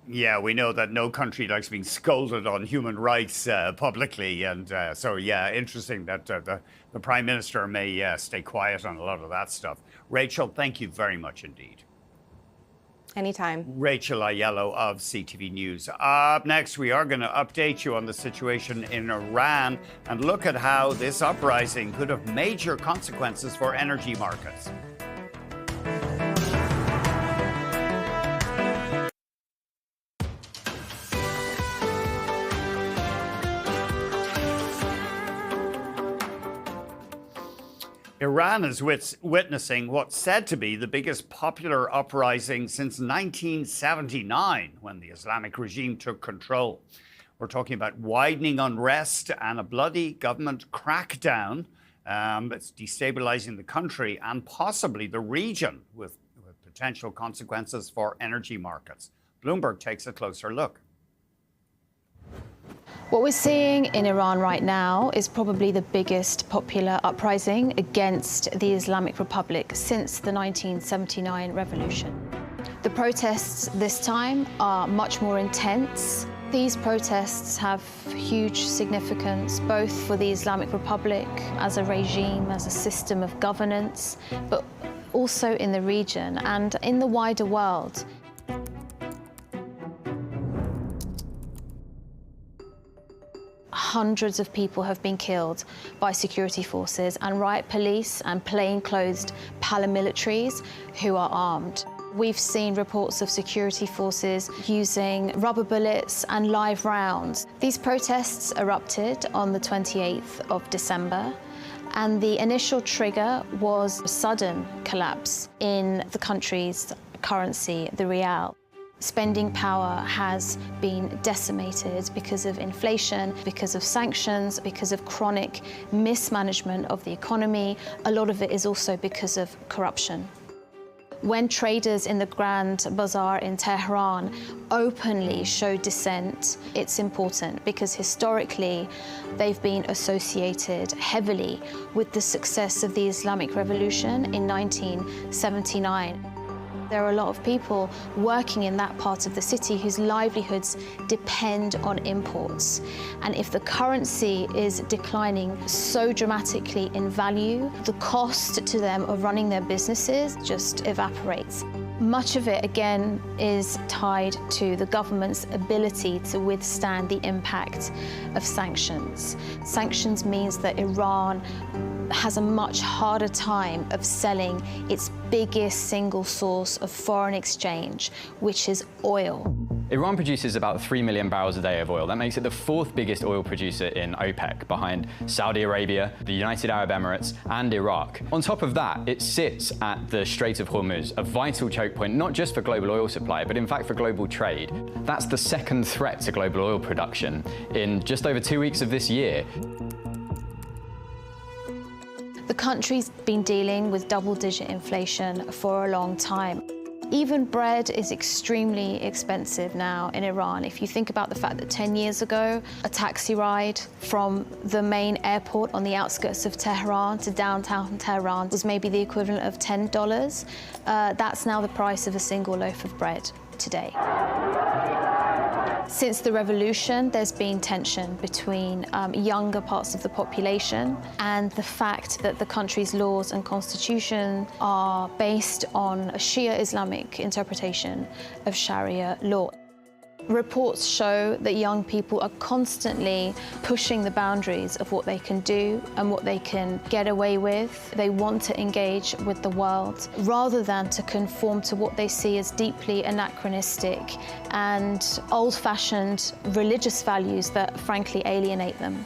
Yeah, we know that no country likes being scolded on human rights publicly. And so, yeah, interesting that the Prime Minister may stay quiet on a lot of that stuff. Rachel, thank you very much indeed. Anytime. Rachel Aiello of CTV News. Up next, we are going to update you on the situation in Iran and look at how this uprising could have major consequences for energy markets. Iran is witnessing what's said to be the biggest popular uprising since 1979, when the Islamic regime took control. We're talking about widening unrest and a bloody government crackdown. It's destabilizing the country and possibly the region with potential consequences for energy markets. Bloomberg takes a closer look. What we're seeing in Iran right now is probably the biggest popular uprising against the Islamic Republic since the 1979 revolution. The protests this time are much more intense. These protests have huge significance both for the Islamic Republic as a regime, as a system of governance, but also in the region and in the wider world. Hundreds of people have been killed by security forces and riot police and plainclothes paramilitaries who are armed. We've seen reports of security forces using rubber bullets and live rounds. These protests erupted on the 28th of December, and the initial trigger was a sudden collapse in the country's currency, the rial. Spending power has been decimated because of inflation, because of sanctions, because of chronic mismanagement of the economy. A lot of it is also because of corruption. When traders in the Grand Bazaar in Tehran openly show dissent, it's important because historically they've been associated heavily with the success of the Islamic Revolution in 1979. There are a lot of people working in that part of the city whose livelihoods depend on imports. And if the currency is declining so dramatically in value, the cost to them of running their businesses just evaporates. Much of it, again, is tied to the government's ability to withstand the impact of sanctions. Sanctions means that Iran has a much harder time of selling its biggest single source of foreign exchange, which is oil. Iran produces about 3 million barrels a day of oil. That makes it the fourth biggest oil producer in OPEC, behind Saudi Arabia, the United Arab Emirates, and Iraq. On top of that, it sits at the Strait of Hormuz, a vital choke point not just for global oil supply, but in fact for global trade. That's the second threat to global oil production in just over 2 weeks of this year. The country's been dealing with double-digit inflation for a long time. Even bread is extremely expensive now in Iran. If you think about the fact that 10 years ago, a taxi ride from the main airport on the outskirts of Tehran to downtown Tehran was maybe the equivalent of $10. That's now the price of a single loaf of bread today. Since the revolution, there's been tension between younger parts of the population and the fact that the country's laws and constitution are based on a Shia Islamic interpretation of Sharia law. Reports show that young people are constantly pushing the boundaries of what they can do and what they can get away with. They want to engage with the world rather than to conform to what they see as deeply anachronistic and old-fashioned religious values that frankly alienate them.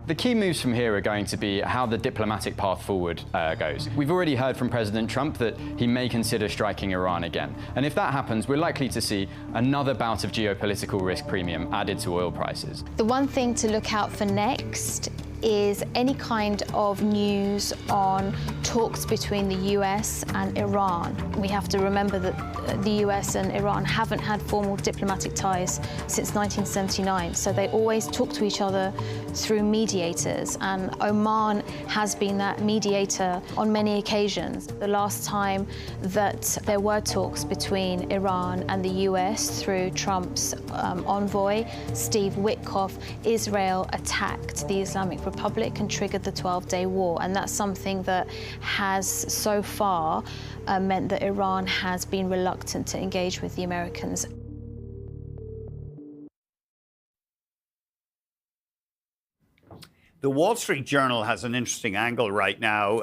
The key moves from here are going to be how the diplomatic path forward goes. We've already heard from President Trump that he may consider striking Iran again. And if that happens, we're likely to see another bout of geopolitical risk premium added to oil prices. The one thing to look out for next is any kind of news on talks between the US and Iran. We have to remember that the US and Iran haven't had formal diplomatic ties since 1979, so they always talk to each other through mediators, and Oman has been that mediator on many occasions. The last time that there were talks between Iran and the US through Trump's envoy, Steve Witkoff, Israel attacked the Islamic Republic and triggered the 12-day war, and that's something that has so far meant that Iran has been reluctant to engage with the Americans. The Wall Street Journal has an interesting angle right now.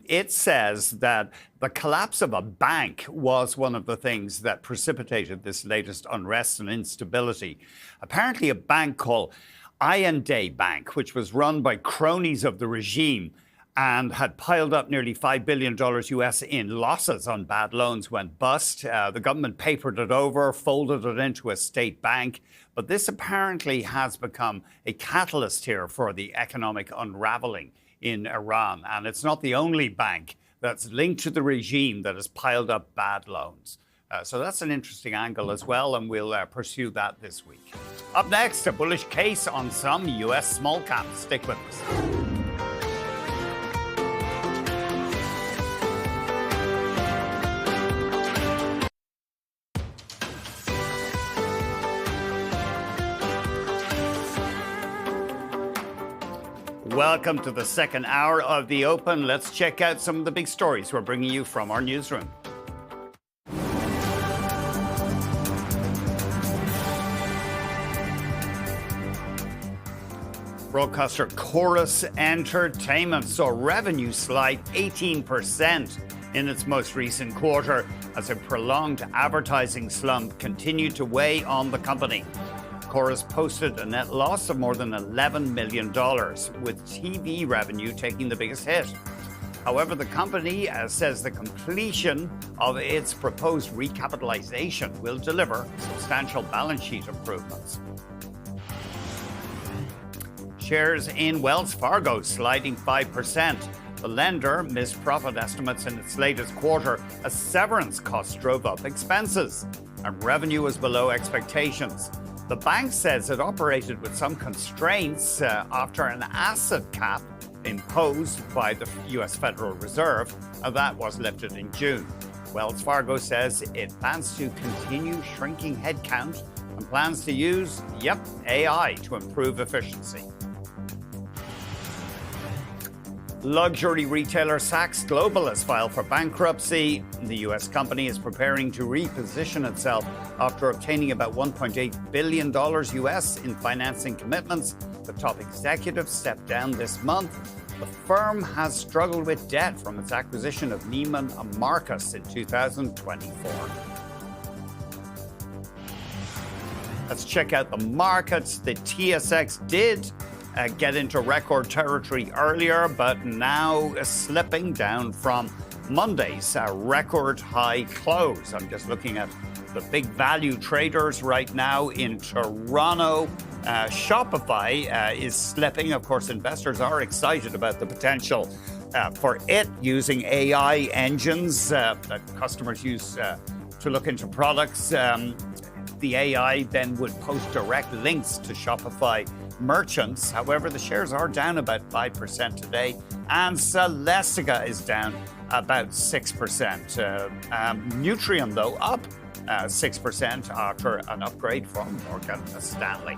It says that the collapse of a bank was one of the things that precipitated this latest unrest and instability. Apparently, a bank called Day Bank, which was run by cronies of the regime and had piled up nearly $5 billion US in losses on bad loans, went bust. The government papered it over, folded it into a state bank. But this apparently has become a catalyst here for the economic unraveling in Iran. And it's not the only bank that's linked to the regime that has piled up bad loans. So that's an interesting angle as well, and we'll pursue that this week. Up next, a bullish case on some US small caps. Stick with us. Welcome to the second hour of The Open. Let's check out some of the big stories we're bringing you from our newsroom. Broadcaster Chorus Entertainment saw revenue slide 18% in its most recent quarter as a prolonged advertising slump continued to weigh on the company. Chorus posted a net loss of more than $11 million, with TV revenue taking the biggest hit. However, the company says the completion of its proposed recapitalization will deliver substantial balance sheet improvements. Shares in Wells Fargo sliding 5%. The lender missed profit estimates in its latest quarter as severance costs drove up expenses, and revenue was below expectations. The bank says it operated with some constraints after an asset cap imposed by the U.S. Federal Reserve. That was lifted in June. Wells Fargo says it plans to continue shrinking headcount and plans to use, AI to improve efficiency. Luxury retailer Saks Global has filed for bankruptcy. The U.S. company is preparing to reposition itself after obtaining about $1.8 billion US in financing commitments. The top executive stepped down this month. The firm has struggled with debt from its acquisition of Neiman Marcus in 2024. Let's check out the markets. The TSX did get into record territory earlier, but now slipping down from Monday's record high close. I'm just looking at the big value traders right now in Toronto. Shopify is slipping. Of course, investors are excited about the potential for it using AI engines that customers use to look into products. The AI then would post direct links to Shopify merchants. However, the shares are down about 5% today, and Celestica is down about 6%. Nutrien, though, up 6% after an upgrade from Morgan Stanley.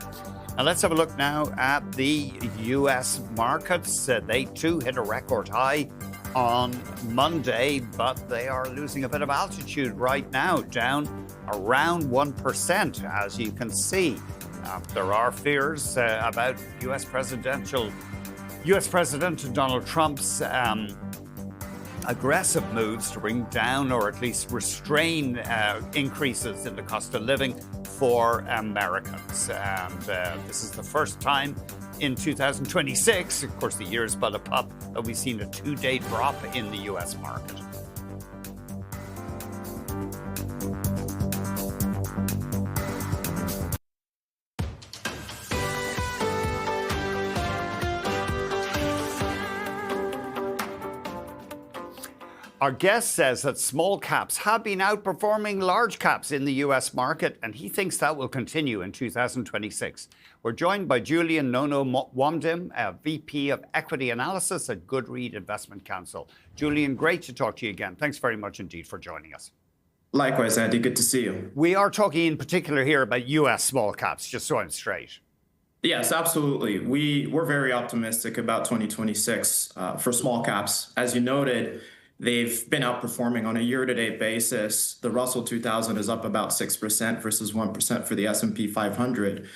Now let's have a look now at the U.S. markets. They too hit a record high on Monday, but they are losing a bit of altitude right now, down around 1%, as you can see. There are fears about U.S. President Donald Trump's aggressive moves to bring down or at least restrain increases in the cost of living for Americans. And this is the first time in 2026, of course the year's but a pup, that we've seen a 2-day drop in the U.S. market. Our guest says that small caps have been outperforming large caps in the U.S. market, and he thinks that will continue in 2026. We're joined by Julian Nono Wamdim, VP of Equity Analysis at Goodread Investment Counsel. Julian, great to talk to you again. Thanks very much indeed for joining us. Likewise, Andy. Good to see you. We are talking in particular here about U.S. small caps, just so I'm straight. Yes, absolutely. We're very optimistic about 2026 for small caps. As you noted, they've been outperforming on a year-to-date basis. The Russell 2000 is up about 6% versus 1% for the S&P 500.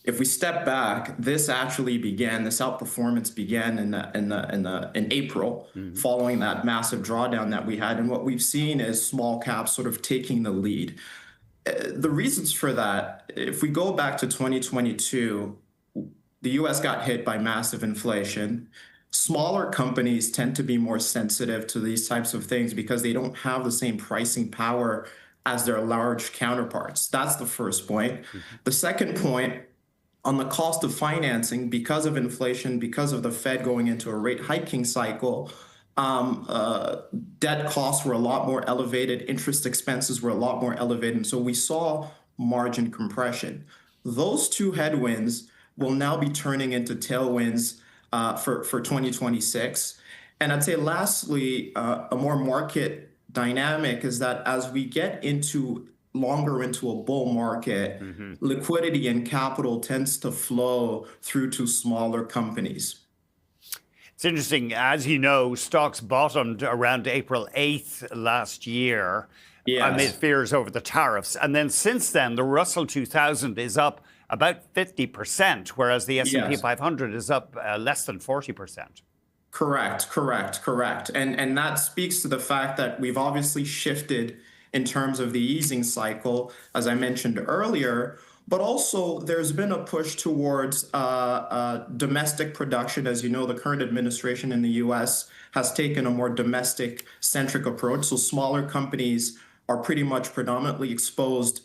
If we step back, this outperformance began in April, following that massive drawdown that we had. And what we've seen is small caps sort of taking the lead. The reasons for that, if we go back to 2022, the U.S. got hit by massive inflation. Smaller companies tend to be more sensitive to these types of things because they don't have the same pricing power as their large counterparts. That's the first point. The second point, on the cost of financing, because of inflation, because of the Fed going into a rate hiking cycle, debt costs were a lot more elevated, interest expenses were a lot more elevated, and so we saw margin compression. Those two headwinds will now be turning into tailwinds for 2026. And I'd say lastly, a more market dynamic is that as we get longer into a bull market, liquidity and capital tends to flow through to smaller companies. It's interesting, as you know, stocks bottomed around April 8th last year amid fears over the tariffs. And then since then, the Russell 2000 is up about 50%, whereas the S&P 500 is up less than 40%. Correct. And that speaks to the fact that we've obviously shifted in terms of the easing cycle, as I mentioned earlier, but also there's been a push towards domestic production. As you know, the current administration in the U.S. has taken a more domestic-centric approach, so smaller companies are pretty much predominantly exposed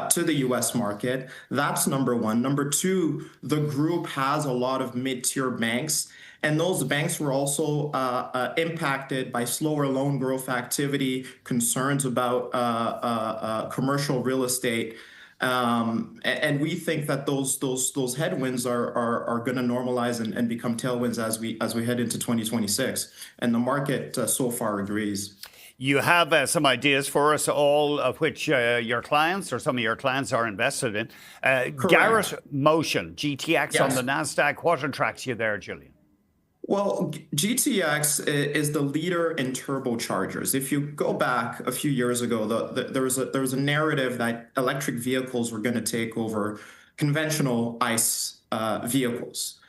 to the U.S. market. That's number one. Number two, the group has a lot of mid-tier banks, and those banks were also impacted by slower loan growth activity, concerns about commercial real estate. And we think that those headwinds are going to normalize and become tailwinds as we head into 2026. And the market so far agrees. You have some ideas for us, all of which your clients or some of your clients are invested in. Garrett Motion, GTX on the NASDAQ. What attracts you there, Julian? Well, GTX is the leader in turbochargers. If you go back a few years ago, there was a narrative that electric vehicles were going to take over conventional ICE vehicles.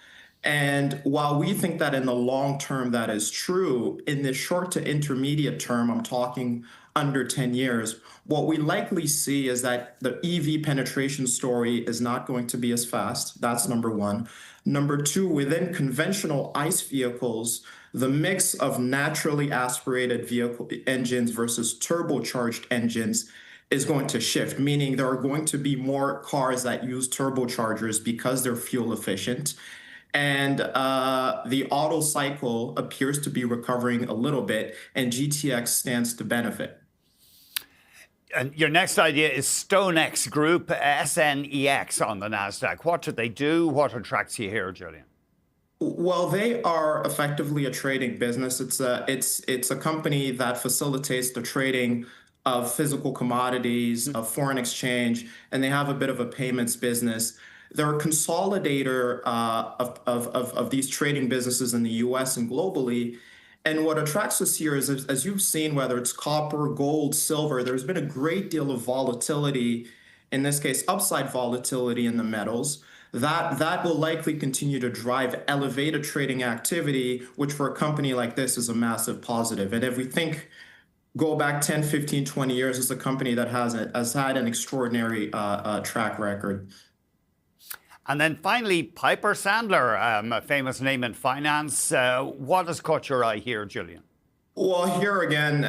And while we think that in the long term that is true, in the short to intermediate term, I'm talking under 10 years, what we likely see is that the EV penetration story is not going to be as fast. That's number one. Number two, within conventional ICE vehicles, the mix of naturally aspirated vehicle engines versus turbocharged engines is going to shift, meaning there are going to be more cars that use turbochargers because they're fuel efficient. And the auto cycle appears to be recovering a little bit, and GTX stands to benefit. And your next idea is StoneX Group, SNEX on the NASDAQ. What do they do? What attracts you here, Julian? Well, they are effectively a trading business. It's a company that facilitates the trading of physical commodities, of foreign exchange, and they have a bit of a payments business. They're a consolidator of these trading businesses in the US and globally. And what attracts us here is, as you've seen, whether it's copper, gold, silver, there's been a great deal of volatility, in this case, upside volatility in the metals. That will likely continue to drive elevated trading activity, which for a company like this is a massive positive. And if we go back 10, 15, 20 years, it's a company that has had an extraordinary track record. And then finally, Piper Sandler, a famous name in finance. What has caught your eye here, Julian? Well, here again,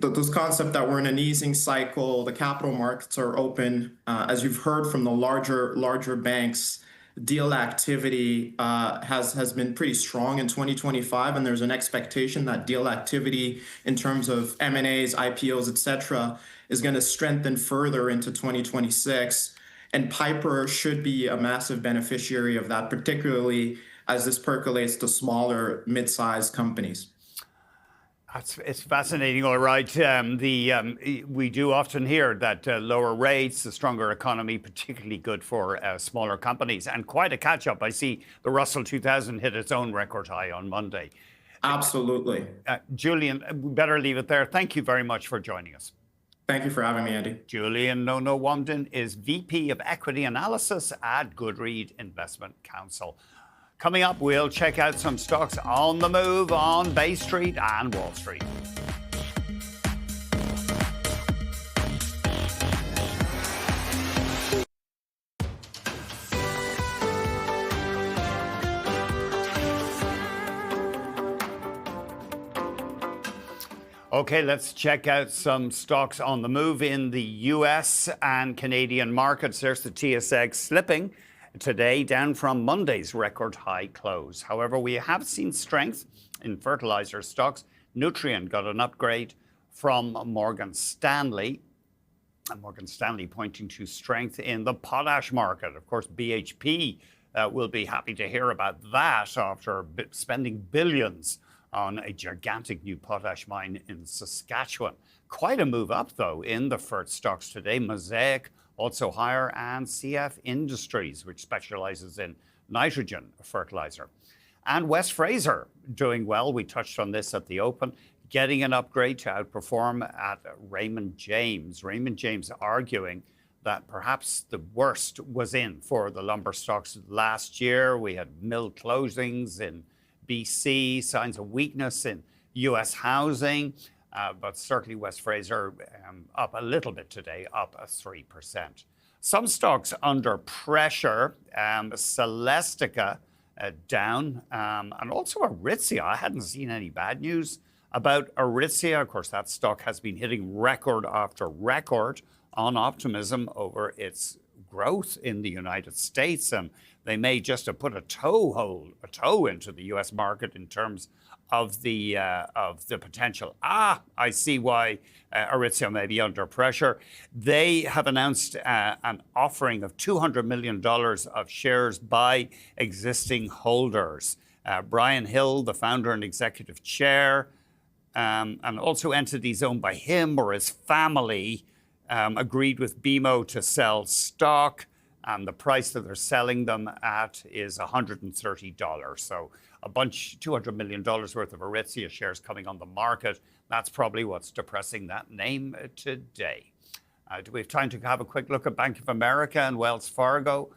this concept that we're in an easing cycle, the capital markets are open. As you've heard from the larger banks, deal activity has been pretty strong in 2025, and there's an expectation that deal activity in terms of M&As, IPOs, et cetera, is going to strengthen further into 2026. And Piper should be a massive beneficiary of that, particularly as this percolates to smaller, mid-sized companies. It's fascinating, all right. We do often hear that lower rates, a stronger economy, particularly good for smaller companies, and quite a catch-up. I see the Russell 2000 hit its own record high on Monday. Absolutely. Julian, we better leave it there. Thank you very much for joining us. Thank you for having me, Andy. Julian Nono-Wamden is VP of Equity Analysis at Goodread Investment Counsel. Coming up, we'll check out some stocks on the move on Bay Street and Wall Street. Okay, let's check out some stocks on the move in the US and Canadian markets. There's the TSX slipping today, down from Monday's record high close. However, we have seen strength in fertilizer stocks. Nutrien got an upgrade from Morgan Stanley. And Morgan Stanley pointing to strength in the potash market. Of course, BHP will be happy to hear about that after spending billions on a gigantic new potash mine in Saskatchewan. Quite a move up, though, in the fert stocks today. Mosaic also higher, and CF Industries, which specializes in nitrogen fertilizer. And West Fraser doing well. We touched on this at the open, getting an upgrade to outperform at Raymond James. Raymond James arguing that perhaps the worst was in for the lumber stocks last year. We had mill closings in BC, signs of weakness in U.S. housing, but certainly West Fraser up a little bit today, up 3%. Some stocks under pressure, Celestica down, and also Aritzia. I hadn't seen any bad news about Aritzia. Of course, that stock has been hitting record after record on optimism over its growth in the United States, and they may just have put a toe into the U.S. market in terms of the potential. I see why Aritzia may be under pressure. They have announced an offering of $200 million of shares by existing holders. Brian Hill, the founder and executive chair, and also entities owned by him or his family, agreed with BMO to sell stock. And the price that they're selling them at is $130. So $200 million worth of Aritzia shares coming on the market. That's probably what's depressing that name today. Do we have time to have a quick look at Bank of America and Wells Fargo?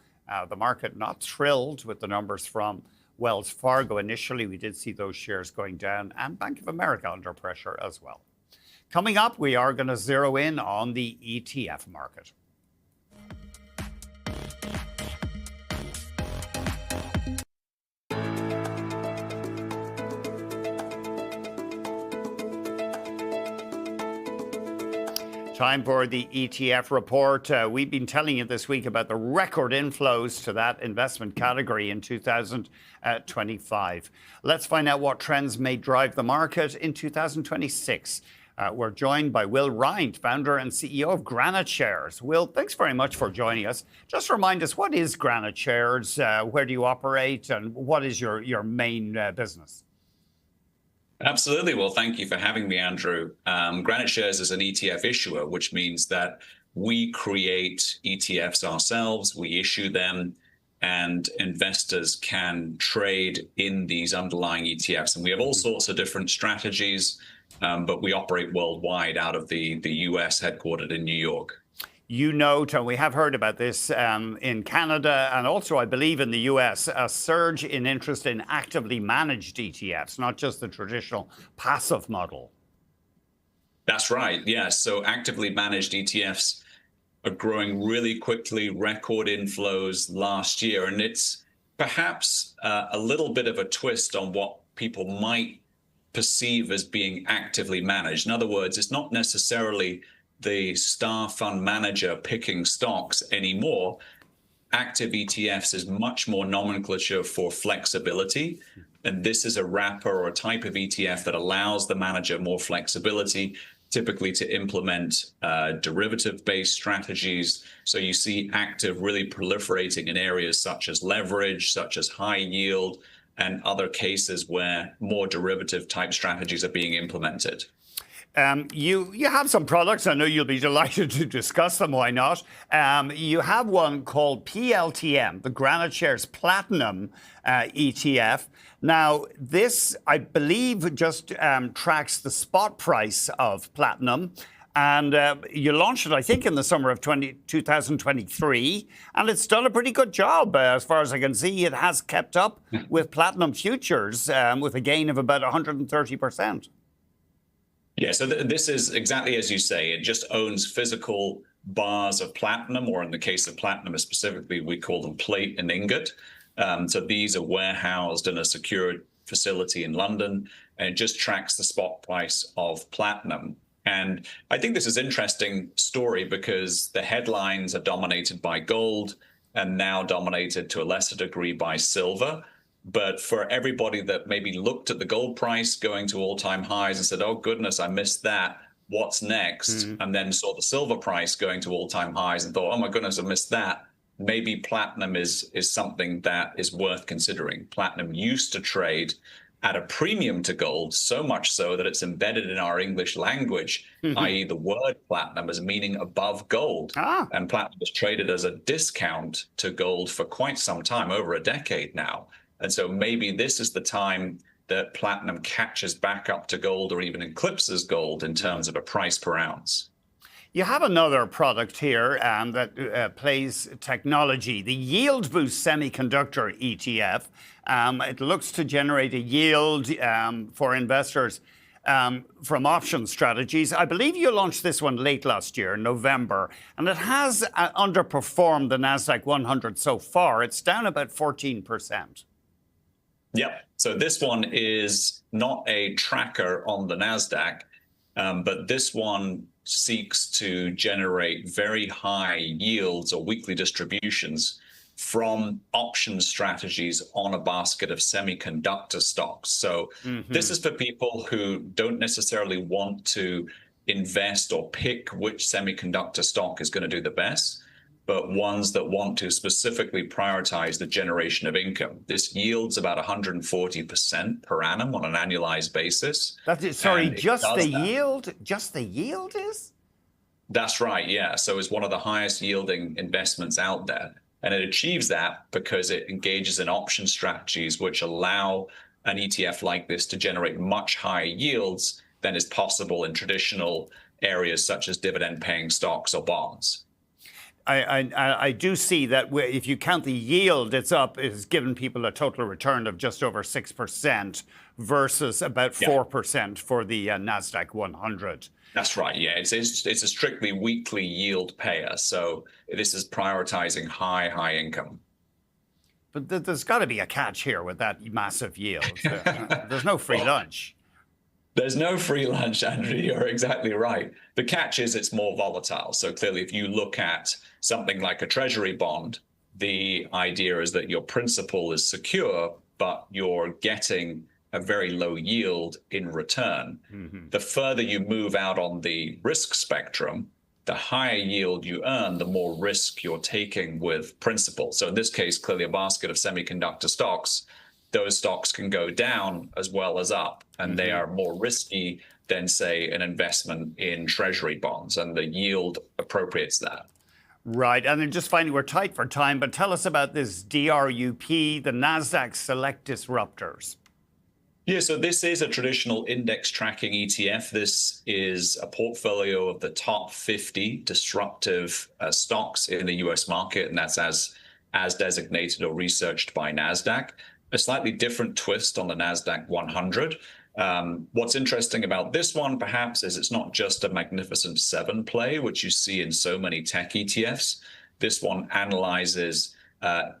The market not thrilled with the numbers from Wells Fargo. Initially, we did see those shares going down, and Bank of America under pressure as well. Coming up, we are going to zero in on the ETF market. Time for the ETF report. We've been telling you this week about the record inflows to that investment category in 2025. Let's find out what trends may drive the market in 2026. We're joined by Will Rhind, founder and CEO of Granite Shares. Will, thanks very much for joining us. Just remind us, what is Granite Shares? Where do you operate? And what is your main business? Absolutely. Well, thank you for having me, Andrew. Granite Shares is an ETF issuer, which means that we create ETFs ourselves, we issue them, and investors can trade in these underlying ETFs. And we have all sorts of different strategies, but we operate worldwide out of the US, headquartered in New York. You note, and we have heard about this in Canada and also, I believe, in the US, a surge in interest in actively managed ETFs, not just the traditional passive model. That's right. Yes. So actively managed ETFs are growing really quickly, record inflows last year. And it's perhaps a little bit of a twist on what people might perceive as being actively managed. In other words, it's not necessarily the star fund manager picking stocks anymore. Active ETFs is much more nomenclature for flexibility. And this is a wrapper or a type of ETF that allows the manager more flexibility, typically to implement derivative-based strategies. So you see active really proliferating in areas such as leverage, such as high yield, and other cases where more derivative type strategies are being implemented. You have some products. I know you'll be delighted to discuss them. Why not? You have one called PLTM, the Granite Shares Platinum ETF. Now, this, I believe, just tracks the spot price of platinum. And you launched it, I think, in the summer of 2023. And it's done a pretty good job. As far as I can see, it has kept up with platinum futures with a gain of about 130%. Yeah, so this is exactly as you say. It just owns physical bars of platinum, or in the case of platinum specifically, we call them plate and ingot. So these are warehoused in a secured facility in London, and it just tracks the spot price of platinum. And I think this is an interesting story because the headlines are dominated by gold and now dominated to a lesser degree by silver. But for everybody that maybe looked at the gold price going to all-time highs and said, oh, goodness, I missed that. What's next? And then saw the silver price going to all-time highs and thought, oh, my goodness, I missed that. Maybe platinum is something that is worth considering. Platinum used to trade at a premium to gold, so much so that it's embedded in our English language, i.e. the word platinum as meaning above gold. And platinum is traded as a discount to gold for quite some time, over a decade now. And so maybe this is the time that platinum catches back up to gold or even eclipses gold in terms of a price per ounce. You have another product here that plays technology, the Yield Boost Semiconductor ETF. It looks to generate a yield for investors from option strategies. I believe you launched this one late last year, November, and it has underperformed the NASDAQ 100 so far. It's down about 14%. Yep. So this one is not a tracker on the NASDAQ, but this one seeks to generate very high yields or weekly distributions from option strategies on a basket of semiconductor stocks. So this is for people who don't necessarily want to invest or pick which semiconductor stock is going to do the best, but ones that want to specifically prioritize the generation of income. This yields about 140% per annum on an annualized basis. That's it. Sorry, just the yield? Just the yield is? That's right, yeah. So it's one of the highest yielding investments out there. And it achieves that because it engages in option strategies which allow an ETF like this to generate much higher yields than is possible in traditional areas such as dividend-paying stocks or bonds. I do see that if you count the yield, it's given people a total return of just over 6% versus about 4% for the NASDAQ 100. That's right, yeah. It's a strictly weekly yield payer, so this is prioritizing high income. But there's got to be a catch here with that massive yield. There's no free lunch. There's no free lunch, Andrew. You're exactly right. The catch is it's more volatile. So clearly, if you look at something like a treasury bond, the idea is that your principal is secure, but you're getting a very low yield in return. The further you move out on the risk spectrum, the higher yield you earn, the more risk you're taking with principal. So in this case, clearly a basket of semiconductor stocks, those stocks can go down as well as up, and they are more risky than, say, an investment in treasury bonds, and the yield appropriates that. Right, and then just finally, we're tight for time, but tell us about this DRUP, the NASDAQ Select Disruptors. Yeah, so this is a traditional index tracking ETF. This is a portfolio of the top 50 disruptive stocks in the US market, and that's as designated or researched by NASDAQ. A slightly different twist on the NASDAQ 100. What's interesting about this one, perhaps, is it's not just a Magnificent Seven play, which you see in so many tech ETFs. This one analyzes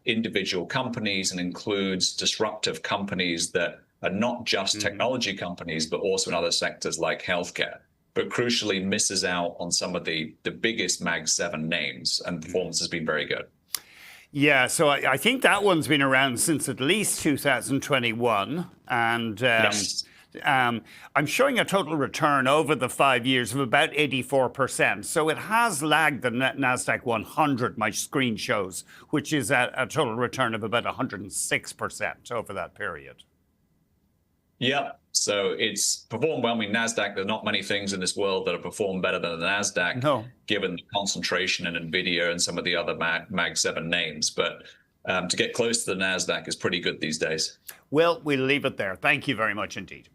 individual companies and includes disruptive companies that are not just technology companies, but also in other sectors like healthcare, but crucially misses out on some of the biggest Mag 7 names, and performance has been very good. Yeah, so I think that one's been around since at least 2021. And Yes. I'm showing a total return over the 5 years of about 84%. So it has lagged the NASDAQ 100, my screen shows, which is at a total return of about 106% over that period. Yeah, so it's performed well. I mean, NASDAQ, there are not many things in this world that have performed better than the NASDAQ, given the concentration in NVIDIA and some of the other Mag 7 names. But to get close to the NASDAQ is pretty good these days. Well, we'll leave it there. Thank you very much indeed.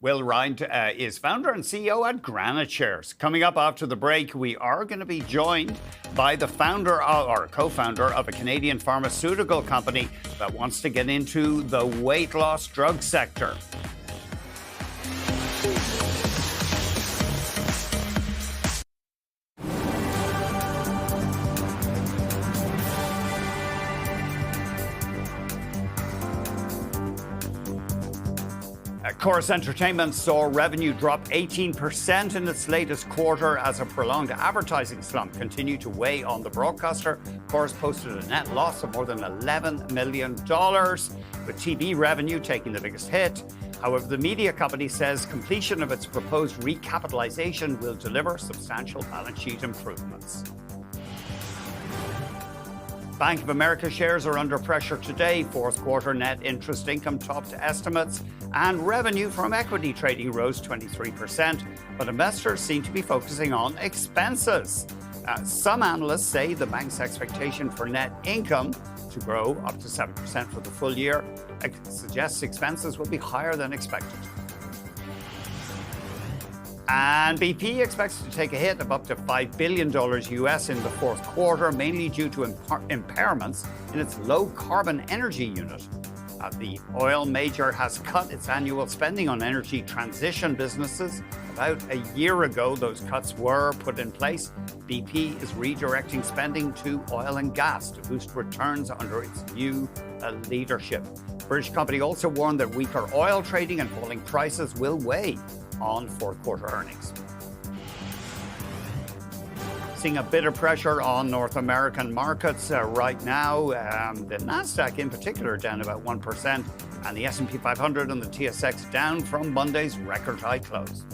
Will Ryan is founder and CEO at Granite Shares. Coming up after the break, we are going to be joined by the founder or co-founder of a Canadian pharmaceutical company that wants to get into the weight loss drug sector. Chorus Entertainment saw revenue drop 18% in its latest quarter as a prolonged advertising slump continued to weigh on the broadcaster. Chorus posted a net loss of more than $11 million, with TV revenue taking the biggest hit. However, the media company says completion of its proposed recapitalization will deliver substantial balance sheet improvements. Bank of America shares are under pressure today. Fourth quarter net interest income topped estimates, and revenue from equity trading rose 23%. But investors seem to be focusing on expenses. Some analysts say the bank's expectation for net income to grow up to 7% for the full year suggests expenses will be higher than expected. And BP expects to take a hit of up to $5 billion US in the fourth quarter, mainly due to impairments in its low-carbon energy unit. The oil major has cut its annual spending on energy transition businesses. About a year ago, those cuts were put in place. BP is redirecting spending to oil and gas to boost returns under its new leadership. The British company also warned that weaker oil trading and falling prices will weigh on fourth quarter earnings. casting a bit of pressure on North American markets right now. The Nasdaq in particular down about 1%, and the S&P 500 and the TSX down from Monday's record high close.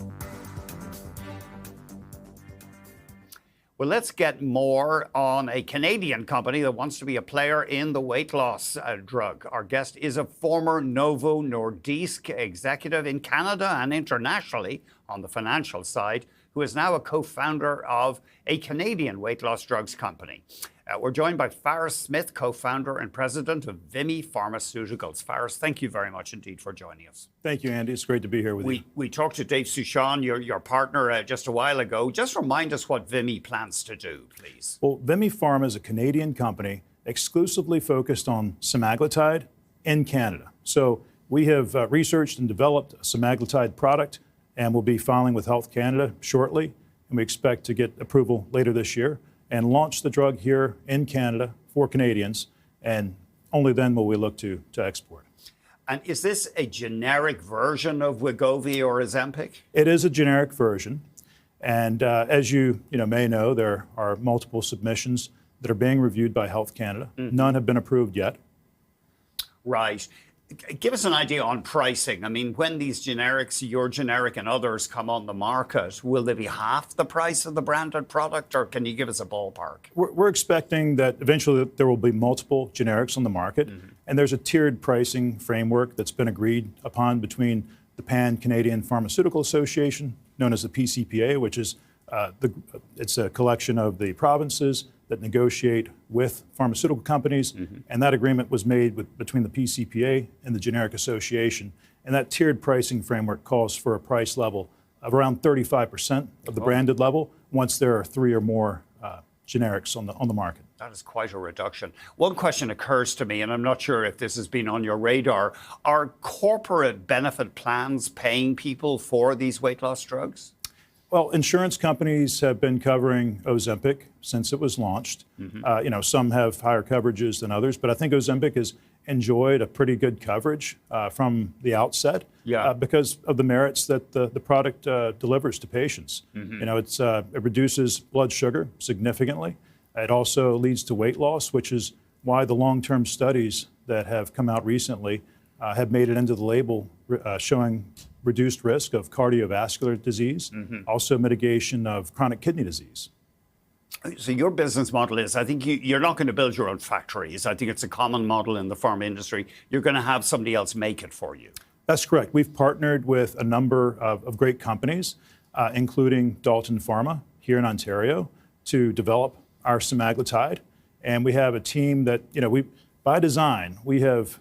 Well, let's get more on a Canadian company that wants to be a player in the weight loss drug. Our guest is a former Novo Nordisk executive in Canada and internationally on the financial side, who is now a co-founder of a Canadian weight loss drugs company. We're joined by Faris Smith, co-founder and president of Vimy Pharmaceuticals. Faris, thank you very much indeed for joining us. Thank you, Andy. It's great to be here with you. We talked to Dave Souchon, your partner, just a while ago. Just remind us what Vimy plans to do, please. Well, Vimy Pharma is a Canadian company exclusively focused on semaglutide in Canada. So we have researched and developed a semaglutide product, and we'll be filing with Health Canada shortly, and we expect to get approval later this year and launch the drug here in Canada for Canadians, and only then will we look to export. And is this a generic version of Wegovy or Ozempic? It is a generic version, and as you may know, there are multiple submissions that are being reviewed by Health Canada. None have been approved yet. Right. Give us an idea on pricing. I mean, when these generics, your generic and others, come on the market, will they be half the price of the branded product, or can you give us a ballpark? We're expecting that eventually there will be multiple generics on the market, and there's a tiered pricing framework that's been agreed upon between the Pan-Canadian Pharmaceutical Association, known as the PCPA, which is it's a collection of the provinces that negotiate with pharmaceutical companies, and that agreement was made between the PCPA and the Generic Association. And that tiered pricing framework calls for a price level of around 35% of the branded level once there are 3 or more generics on the market. That is quite a reduction. One question occurs to me, and I'm not sure if this has been on your radar. Are corporate benefit plans paying people for these weight loss drugs? Well, insurance companies have been covering Ozempic since it was launched. Some have higher coverages than others, but I think Ozempic has enjoyed a pretty good coverage from the outset because of the merits that the product delivers to patients. It reduces blood sugar significantly. It also leads to weight loss, which is why the long-term studies that have come out recently have made it into the label showing reduced risk of cardiovascular disease, also mitigation of chronic kidney disease. So your business model is, I think you're not going to build your own factories. I think it's a common model in the pharma industry. You're going to have somebody else make it for you. That's correct. We've partnered with a number of great companies, including Dalton Pharma here in Ontario, to develop our semaglutide. And we have a team that, by design, we have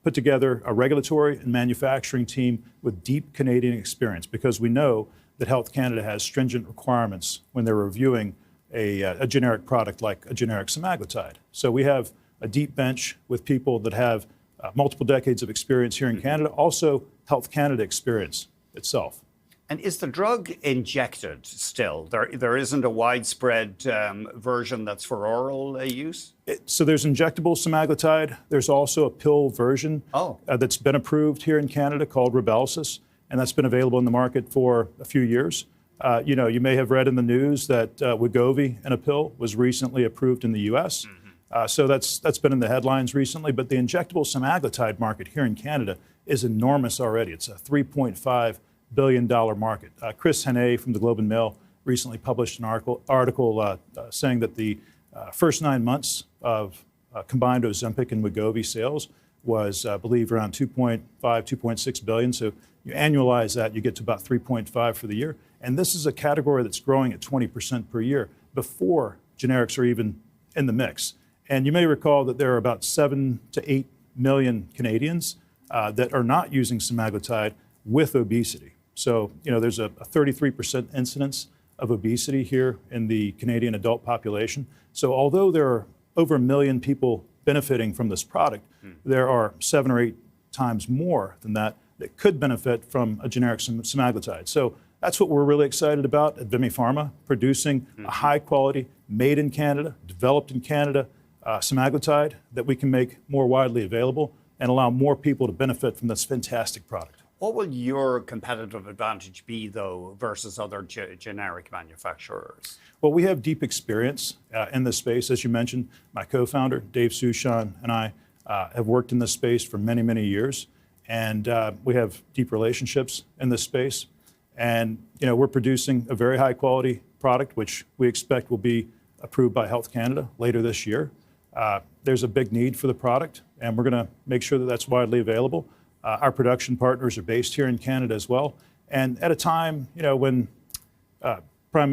put together a regulatory and manufacturing team with deep Canadian experience, because we know that Health Canada has stringent requirements when they're reviewing a generic product like a generic semaglutide. So we have a deep bench with people that have multiple decades of experience here in Canada, also Health Canada experience itself. And is the drug injected still? There isn't a widespread version that's for oral use? So there's injectable semaglutide. There's also a pill version that's been approved here in Canada called Rybelsus, and that's been available in the market for a few years. You may have read in the news that Wegovy in a pill was recently approved in the U.S. So that's been in the headlines recently. But the injectable semaglutide market here in Canada is enormous already. It's a $3.5 billion market. Chris Hannay from the Globe and Mail recently published an article saying that the first 9 months of combined Ozempic and Wegovy sales was, I believe, around 2.5, 2.6 billion. So you annualize that, you get to about 3.5 for the year. And this is a category that's growing at 20% per year before generics are even in the mix. And you may recall that there are about 7 to 8 million Canadians that are not using semaglutide with obesity. So, there's a 33% incidence of obesity here in the Canadian adult population. So although there are over 1 million people benefiting from this product, there are 7 or 8 times more than that could benefit from a generic semaglutide. So that's what we're really excited about at Vimy Pharma, producing a high quality, made in Canada, developed in Canada semaglutide that we can make more widely available and allow more people to benefit from this fantastic product. What will your competitive advantage be, though, versus other generic manufacturers? Well, we have deep experience in this space. As you mentioned, my co-founder, Dave Suchan, and I have worked in this space for many, many years. And we have deep relationships in this space. And, we're producing a very high quality product, which we expect will be approved by Health Canada later this year. There's a big need for the product, and we're going to make sure that that's widely available. Our production partners are based here in Canada as well. And at a time, when Prime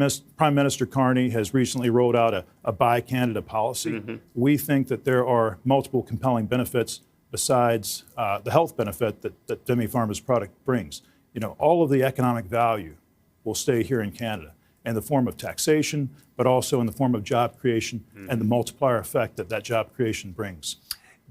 Minister Carney has recently rolled out a Buy Canada policy, we think that there are multiple compelling benefits besides the health benefit that Vimy Pharma's product brings. All of the economic value will stay here in Canada in the form of taxation, but also in the form of job creation and the multiplier effect that job creation brings.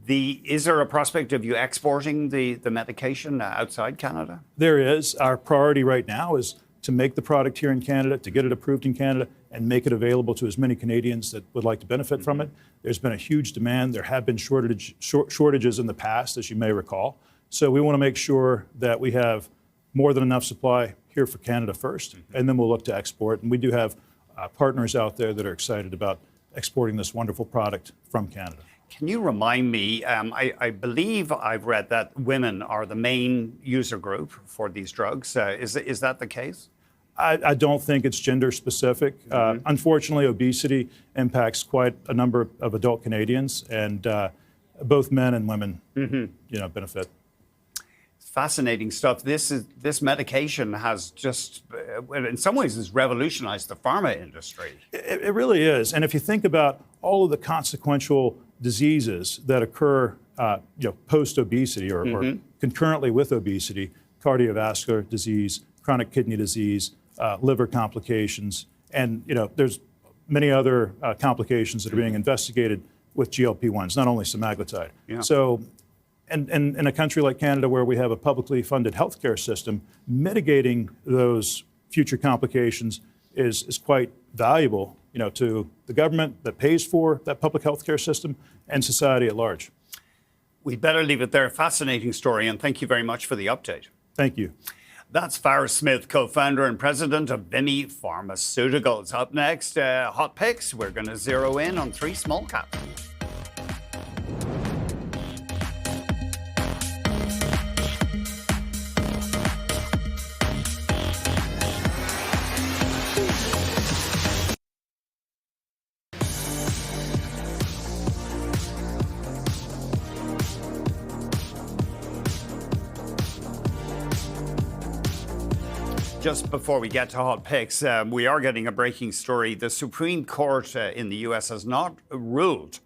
Is there a prospect of you exporting the medication outside Canada? There is. Our priority right now is to make the product here in Canada, to get it approved in Canada, and make it available to as many Canadians that would like to benefit from it. There's been a huge demand. There have been shortages in the past, as you may recall. So we want to make sure that we have more than enough supply here for Canada first, and then we'll look to export. And we do have partners out there that are excited about exporting this wonderful product from Canada. Can you remind me, I believe I've read that women are the main user group for these drugs. Is that the case? I don't think it's gender specific. Unfortunately, obesity impacts quite a number of adult Canadians, and both men and women, benefit. Fascinating stuff. This medication has just, in some ways, has revolutionized the pharma industry. It really is. And if you think about all of the consequential diseases that occur, post-obesity or concurrently with obesity, cardiovascular disease, chronic kidney disease, liver complications, and there's many other complications that are being investigated with GLP-1s, not only semaglutide. Yeah. So, and in a country like Canada where we have a publicly funded healthcare system, mitigating those future complications is quite valuable, to the government that pays for that public healthcare system and society at large. We'd better leave it there. Fascinating story, and thank you very much for the update. Thank you. That's Farah Smith, co-founder and president of Vimy Pharmaceuticals. Up next, hot picks. We're going to zero in on 3 small caps. Just before we get to hot picks, we are getting a breaking story. The Supreme Court in the U.S. has not ruled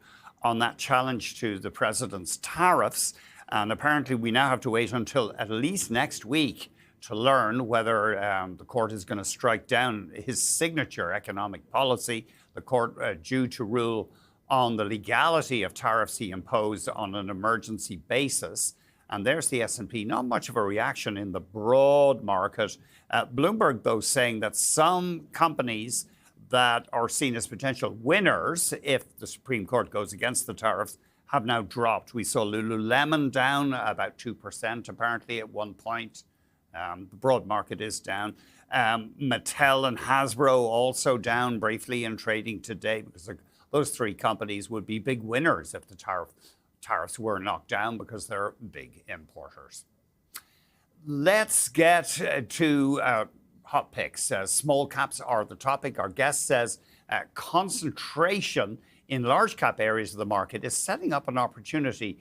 on that challenge to the president's tariffs. And apparently we now have to wait until at least next week to learn whether the court is going to strike down his signature economic policy. The court due to rule on the legality of tariffs he imposed on an emergency basis. And there's the S&P. Not much of a reaction in the broad market. Bloomberg, though, saying that some companies that are seen as potential winners if the Supreme Court goes against the tariffs have now dropped. We saw Lululemon down about 2% apparently at one point. The broad market is down. Mattel and Hasbro also down briefly in trading today because those 3 companies would be big winners if the tariffs were knocked down because they're big importers. Let's get to hot picks. Small caps are the topic. Our guest says concentration in large cap areas of the market is setting up an opportunity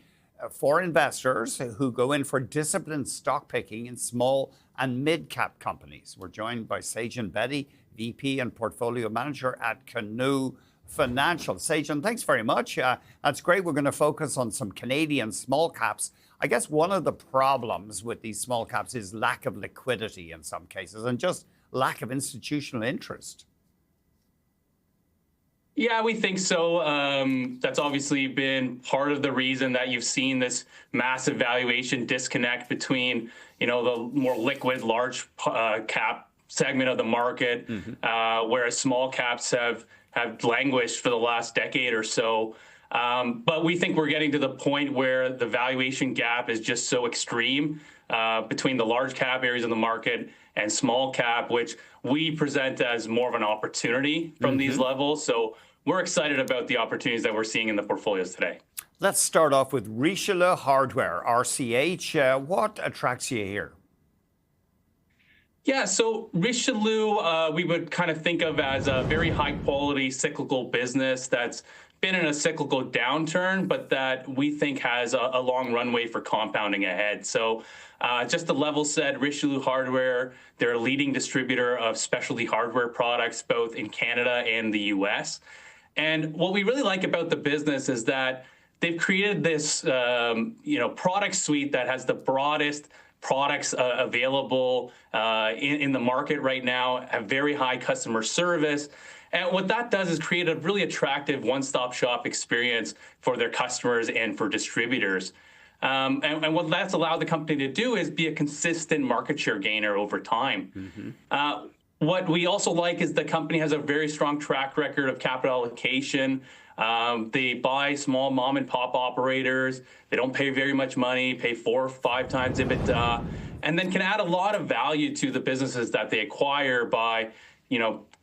for investors who go in for disciplined stock picking in small and mid cap companies. We're joined by Sejan Bedi, VP and Portfolio Manager at Canoe Financial. Sejan, thanks very much. That's great. We're going to focus on some Canadian small caps. I guess one of the problems with these small caps is lack of liquidity in some cases and just lack of institutional interest. Yeah, we think so. That's obviously been part of the reason that you've seen this massive valuation disconnect between, the more liquid large cap segment of the market, whereas small caps have languished for the last decade or so. But we think we're getting to the point where the valuation gap is just so extreme between the large cap areas of the market and small cap, which we present as more of an opportunity from these levels. So we're excited about the opportunities that we're seeing in the portfolios today. Let's start off with Richelieu Hardware, RCH. What attracts you here? Yeah, so Richelieu, we would kind of think of as a very high quality cyclical business that's been in a cyclical downturn, but that we think has a long runway for compounding ahead. So just to level set, Richelieu Hardware, they're a leading distributor of specialty hardware products, both in Canada and the US. And what we really like about the business is that they've created this product suite that has the broadest products available in the market right now, have very high customer service. And what that does is create a really attractive one-stop shop experience for their customers and for distributors. And what that's allowed the company to do is be a consistent market share gainer over time. What we also like is the company has a very strong track record of capital allocation. They buy small mom and pop operators. They don't pay very much money, pay 4 or 5 times EBITDA, and then can add a lot of value to the businesses that they acquire by,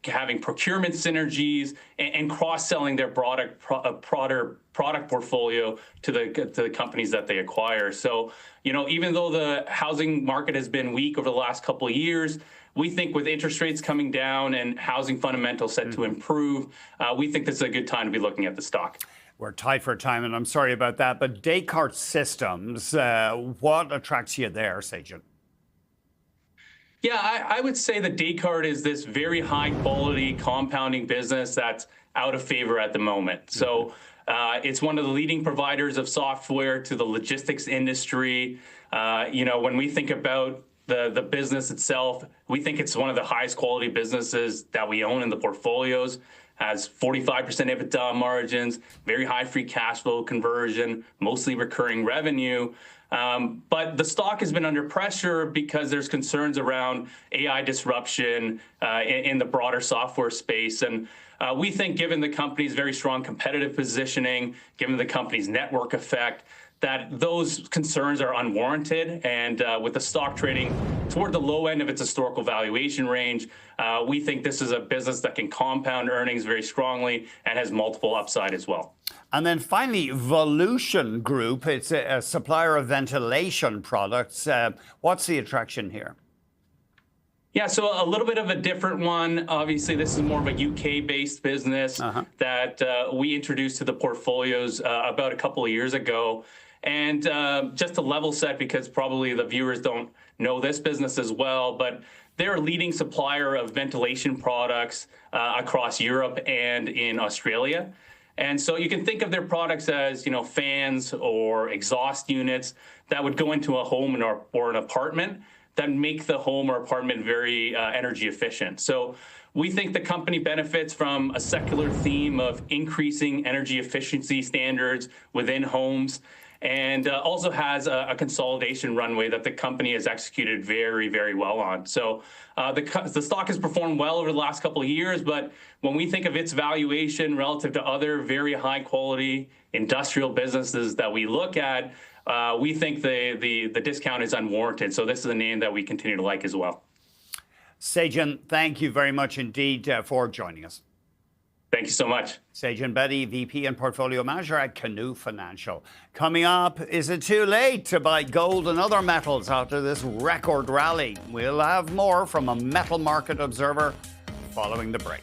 having procurement synergies and cross-selling their broader product portfolio to the companies that they acquire. So, even though the housing market has been weak over the last couple of years, we think with interest rates coming down and housing fundamentals set to improve, we think this is a good time to be looking at the stock. We're tight for time, and I'm sorry about that. But Descartes Systems, what attracts you there, Sajid? Yeah, I would say that Descartes is this very high-quality compounding business that's out of favor at the moment. So it's one of the leading providers of software to the logistics industry. When we think about the business itself, we think it's one of the highest quality businesses that we own in the portfolios. Has 45% EBITDA margins, very high free cash flow conversion, mostly recurring revenue. But the stock has been under pressure because there's concerns around AI disruption in the broader software space. And we think given the company's very strong competitive positioning, given the company's network effect, that those concerns are unwarranted. And with the stock trading toward the low end of its historical valuation range, we think this is a business that can compound earnings very strongly and has multiple upside as well. And then finally, Volution Group. It's a supplier of ventilation products. What's the attraction here? Yeah, so a little bit of a different one. Obviously, this is more of a UK-based business that we introduced to the portfolios about a couple of years ago. And just to level set, because probably the viewers don't know this business as well, but they're a leading supplier of ventilation products across Europe and in Australia. And so you can think of their products as, fans or exhaust units that would go into a home or an apartment that make the home or apartment very energy efficient. So we think the company benefits from a secular theme of increasing energy efficiency standards within homes, and also has a consolidation runway that the company has executed very, very well on. So the stock has performed well over the last couple of years, but when we think of its valuation relative to other very high quality industrial businesses that we look at, we think the discount is unwarranted. So this is a name that we continue to like as well. Sajid, thank you very much indeed for joining us. Thank you so much. Sajid Bedi, VP and Portfolio Manager at Canoe Financial. Coming up, is it too late to buy gold and other metals after this record rally? We'll have more from a metal market observer following the break.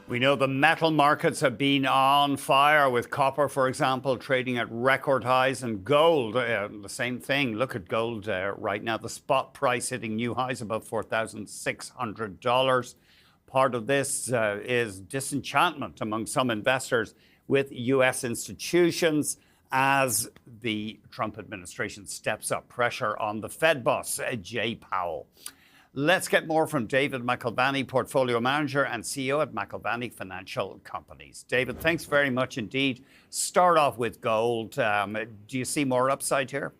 We know the metal markets have been on fire, with copper, for example, trading at record highs, and gold, the same thing. Look at gold right now, the spot price hitting new highs above $4,600. Part of this is disenchantment among some investors with U.S. institutions as the Trump administration steps up pressure on the Fed boss, Jay Powell. Let's get more from David McElvaney, Portfolio Manager and CEO at McElvaney Financial Companies. David, thanks very much indeed. Start off with gold. Do you see more upside here?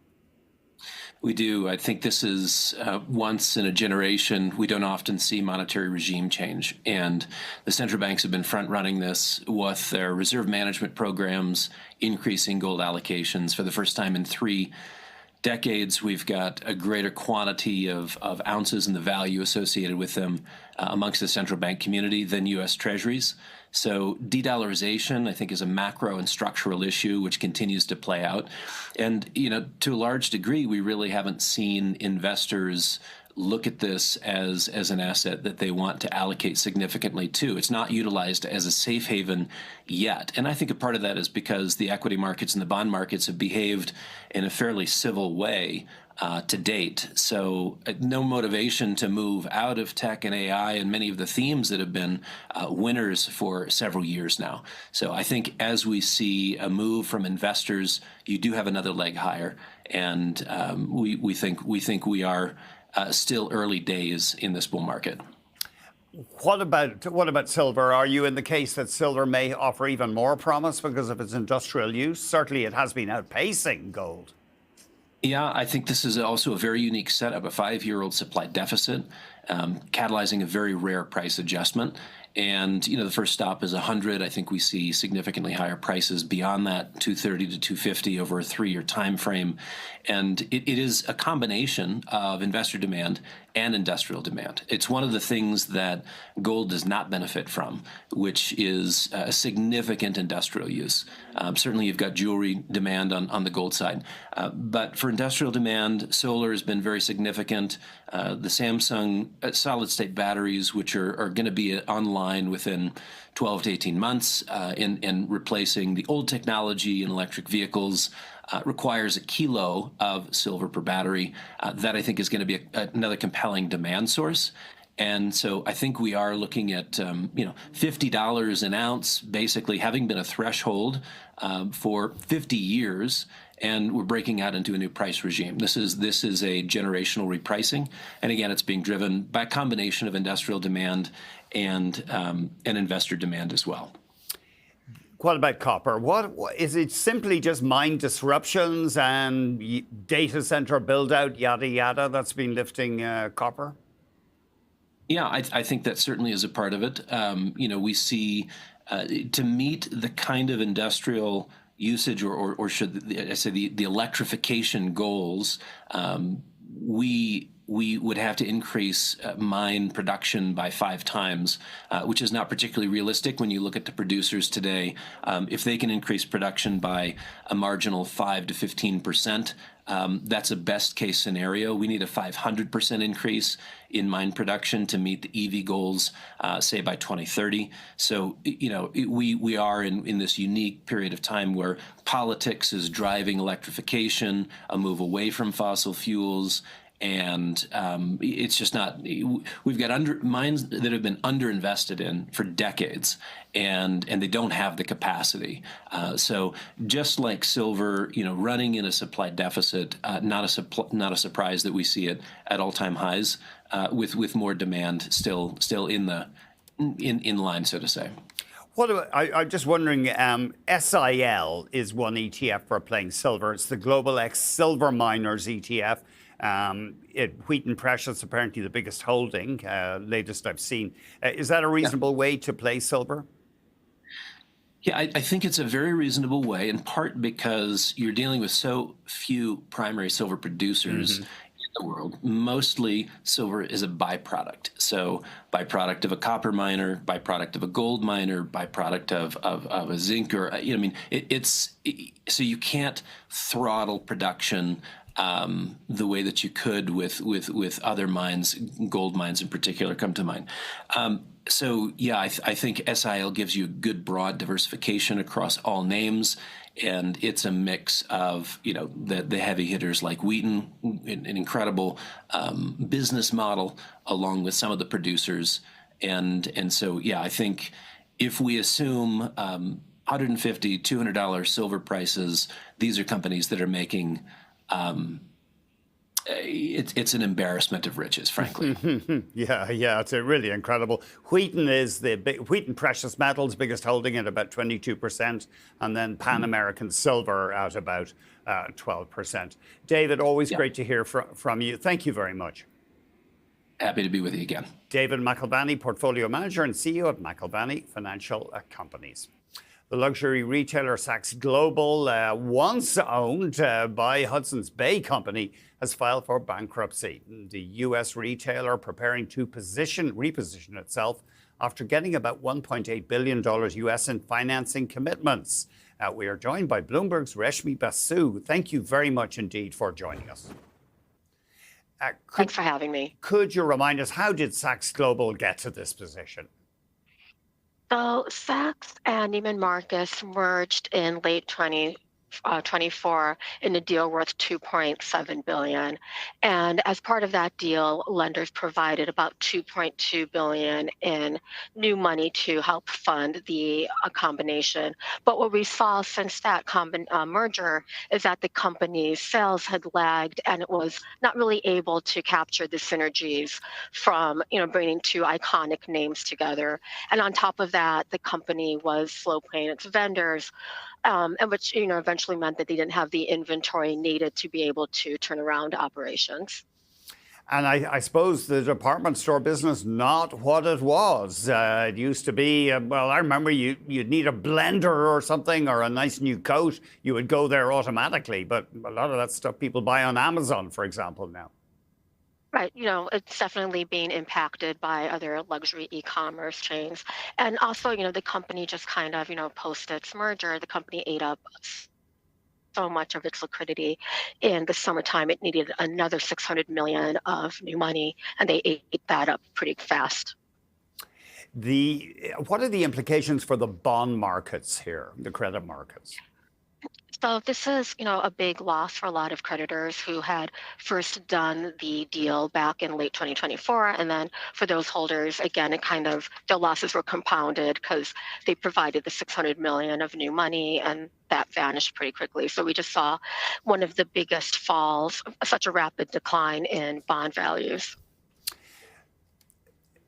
We do. I think this is once in a generation. We don't often see monetary regime change. And the central banks have been front running this with their reserve management programs, increasing gold allocations. For the first time in 3 decades, we've got a greater quantity of ounces and the value associated with them amongst the central bank community than U.S. Treasuries. So de-dollarization, I think, is a macro and structural issue which continues to play out. And, to a large degree, we really haven't seen investors look at this as an asset that they want to allocate significantly to. It's not utilized as a safe haven yet. And I think a part of that is because the equity markets and the bond markets have behaved in a fairly civil way to date. So no motivation to move out of tech and AI and many of the themes that have been winners for several years now. So I think as we see a move from investors, you do have another leg higher. And we think we are still early days in this bull market. What about silver? Are you in the case that silver may offer even more promise because of its industrial use? Certainly it has been outpacing gold. Yeah, I think this is also a very unique setup, a 5-year-old supply deficit, catalyzing a very rare price adjustment. And, the first stop is 100. I think we see significantly higher prices beyond that, 230 to 250 over a 3-year time frame. And it is a combination of investor demand and industrial demand. It's one of the things that gold does not benefit from, which is a significant industrial use. Certainly, you've got jewelry demand on the gold side. But for industrial demand, solar has been very significant. The Samsung solid-state batteries, which are going to be online within 12 to 18 months in replacing the old technology in electric vehicles, requires 1 kilo of silver per battery. That, I think, is going to be another compelling demand source. And so I think we are looking at, $50 an ounce, basically having been a threshold for 50 years, and we're breaking out into a new price regime. This is a generational repricing, and again, it's being driven by a combination of industrial demand and investor demand as well. What about copper? What is it? Simply just mine disruptions and data center build out, yada yada, that's been lifting copper? Yeah, I think that certainly is a part of it. We see to meet the kind of industrial usage, or should I say the electrification goals, we would have to increase mine production by 5 times, which is not particularly realistic when you look at the producers today. If they can increase production by a marginal 5 to 15%, that's a best case scenario. We need a 500% increase in mine production to meet the EV goals, say by 2030. So, we are in this unique period of time where politics is driving electrification, a move away from fossil fuels. And it's just not. We've got mines that have been underinvested in for decades, and they don't have the capacity. So just like silver, running in a supply deficit, not a surprise that we see it at all-time highs, with more demand still in line, so to say. I'm just wondering, SIL is one ETF for playing silver. It's the Global X Silver Miners ETF. Wheaton Precious, apparently the biggest holding, latest I've seen. Is that a reasonable way to play silver? Yeah, I think it's a very reasonable way, in part because you're dealing with so few primary silver producers in the world. Mostly silver is a byproduct. So byproduct of a copper miner, byproduct of a gold miner, byproduct of a zinc, or, so you can't throttle production the way that you could with other mines, gold mines in particular come to mind. So yeah, I think SIL gives you good broad diversification across all names, and it's a mix of the heavy hitters like Wheaton, an incredible business model, along with some of the producers, and so yeah, I think if we assume $150, $200 silver prices, these are companies that are making. It's an embarrassment of riches, frankly. Yeah, it's really incredible. Wheaton is Wheaton Precious Metals biggest holding at about 22%, and then Pan American Silver at about 12%. David, always great to hear from you. Thank you very much. Happy to be with you again. David McElvany, Portfolio Manager and CEO of McElvany Financial Companies. The luxury retailer Saks Global, once owned by Hudson's Bay Company, has filed for bankruptcy. The U.S. retailer preparing to reposition itself after getting about $1.8 billion U.S. in financing commitments. We are joined by Bloomberg's Reshmi Basu. Thank you very much indeed for joining us. Thanks for having me. Could you remind us, how did Saks Global get to this position? So Saks and Neiman Marcus merged in late 2024 in a deal worth $2.7 billion. And as part of that deal, lenders provided about $2.2 billion in new money to help fund the combination. But what we saw since that merger is that the company's sales had lagged, and it was not really able to capture the synergies from bringing two iconic names together. And on top of that, the company was slow paying its vendors, and which eventually meant that they didn't have the inventory needed to be able to turn around operations. And I suppose the department store business, not what it was. It used to be, well, I remember you'd need a blender or something or a nice new coat. You would go there automatically. But a lot of that stuff people buy on Amazon, for example, now. Right. It's definitely being impacted by other luxury e-commerce chains. And also, the company just kind of, post its merger, the company ate up so much of its liquidity. In the summertime, it needed another $600 million of new money, and they ate that up pretty fast. What are the implications for the bond markets here, the credit markets? So this is, a big loss for a lot of creditors who had first done the deal back in late 2024. And then for those holders, again, their losses were compounded because they provided the $600 million of new money, and that vanished pretty quickly. So we just saw one of the biggest falls, such a rapid decline in bond values.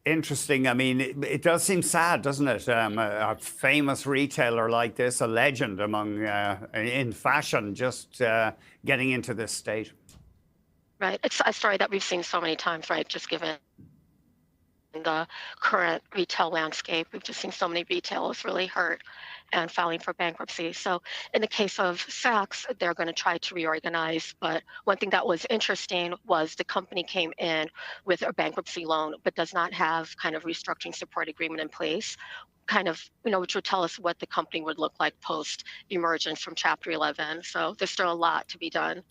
Interesting. I mean, it does seem sad, doesn't it? A famous retailer like this, a legend in fashion, just getting into this state. Right. It's a story that we've seen so many times, right? Just given the current retail landscape, we've just seen so many retailers really hurt and filing for bankruptcy. So in the case of Saks, they're going to try to reorganize. But one thing that was interesting was the company came in with a bankruptcy loan, but does not have kind of restructuring support agreement in place, which would tell us what the company would look like post emergence from Chapter 11. So there's still a lot to be done.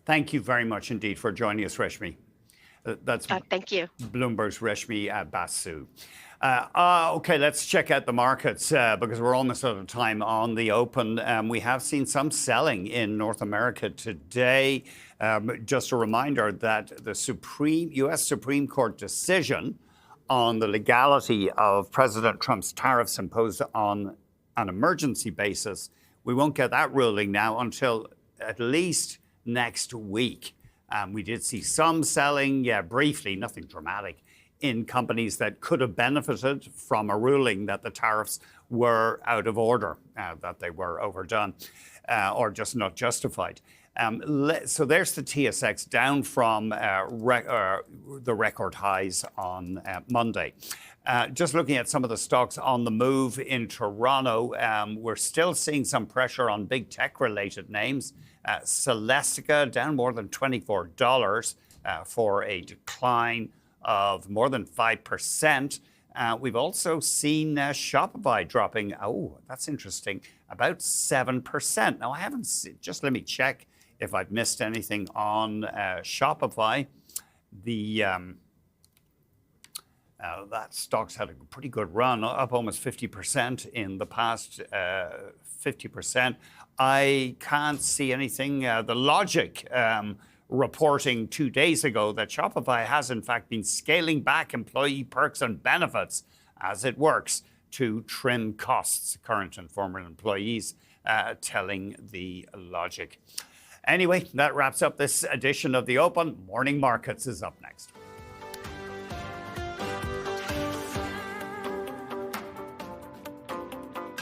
Thank you very much indeed for joining us, Reshmi. Thank you. Bloomberg's Reshmi Basu. Okay, let's check out the markets because we're almost out of time on the open. We have seen some selling in North America today. Just a reminder that the U.S. Supreme Court decision on the legality of President Trump's tariffs imposed on an emergency basis, we won't get that ruling now until at least next week. We did see some selling, briefly, nothing dramatic, in companies that could have benefited from a ruling that the tariffs were out of order, that they were overdone or just not justified. So there's the TSX down from the record highs on Monday. Just looking at some of the stocks on the move in Toronto, we're still seeing some pressure on big tech-related names. Celestica down more than $24 for a decline of more than 5%. We've also seen Shopify dropping, that's interesting, about 7%. Now, I haven't seen, just let me check if I've missed anything on Shopify. That stock's had a pretty good run, up almost 50% in the past 50%. I can't see anything. The Logic reporting 2 days ago that Shopify has in fact been scaling back employee perks and benefits as it works to trim costs. Current and former employees telling the Logic. Anyway, that wraps up this edition of The Open. Morning Markets is up next.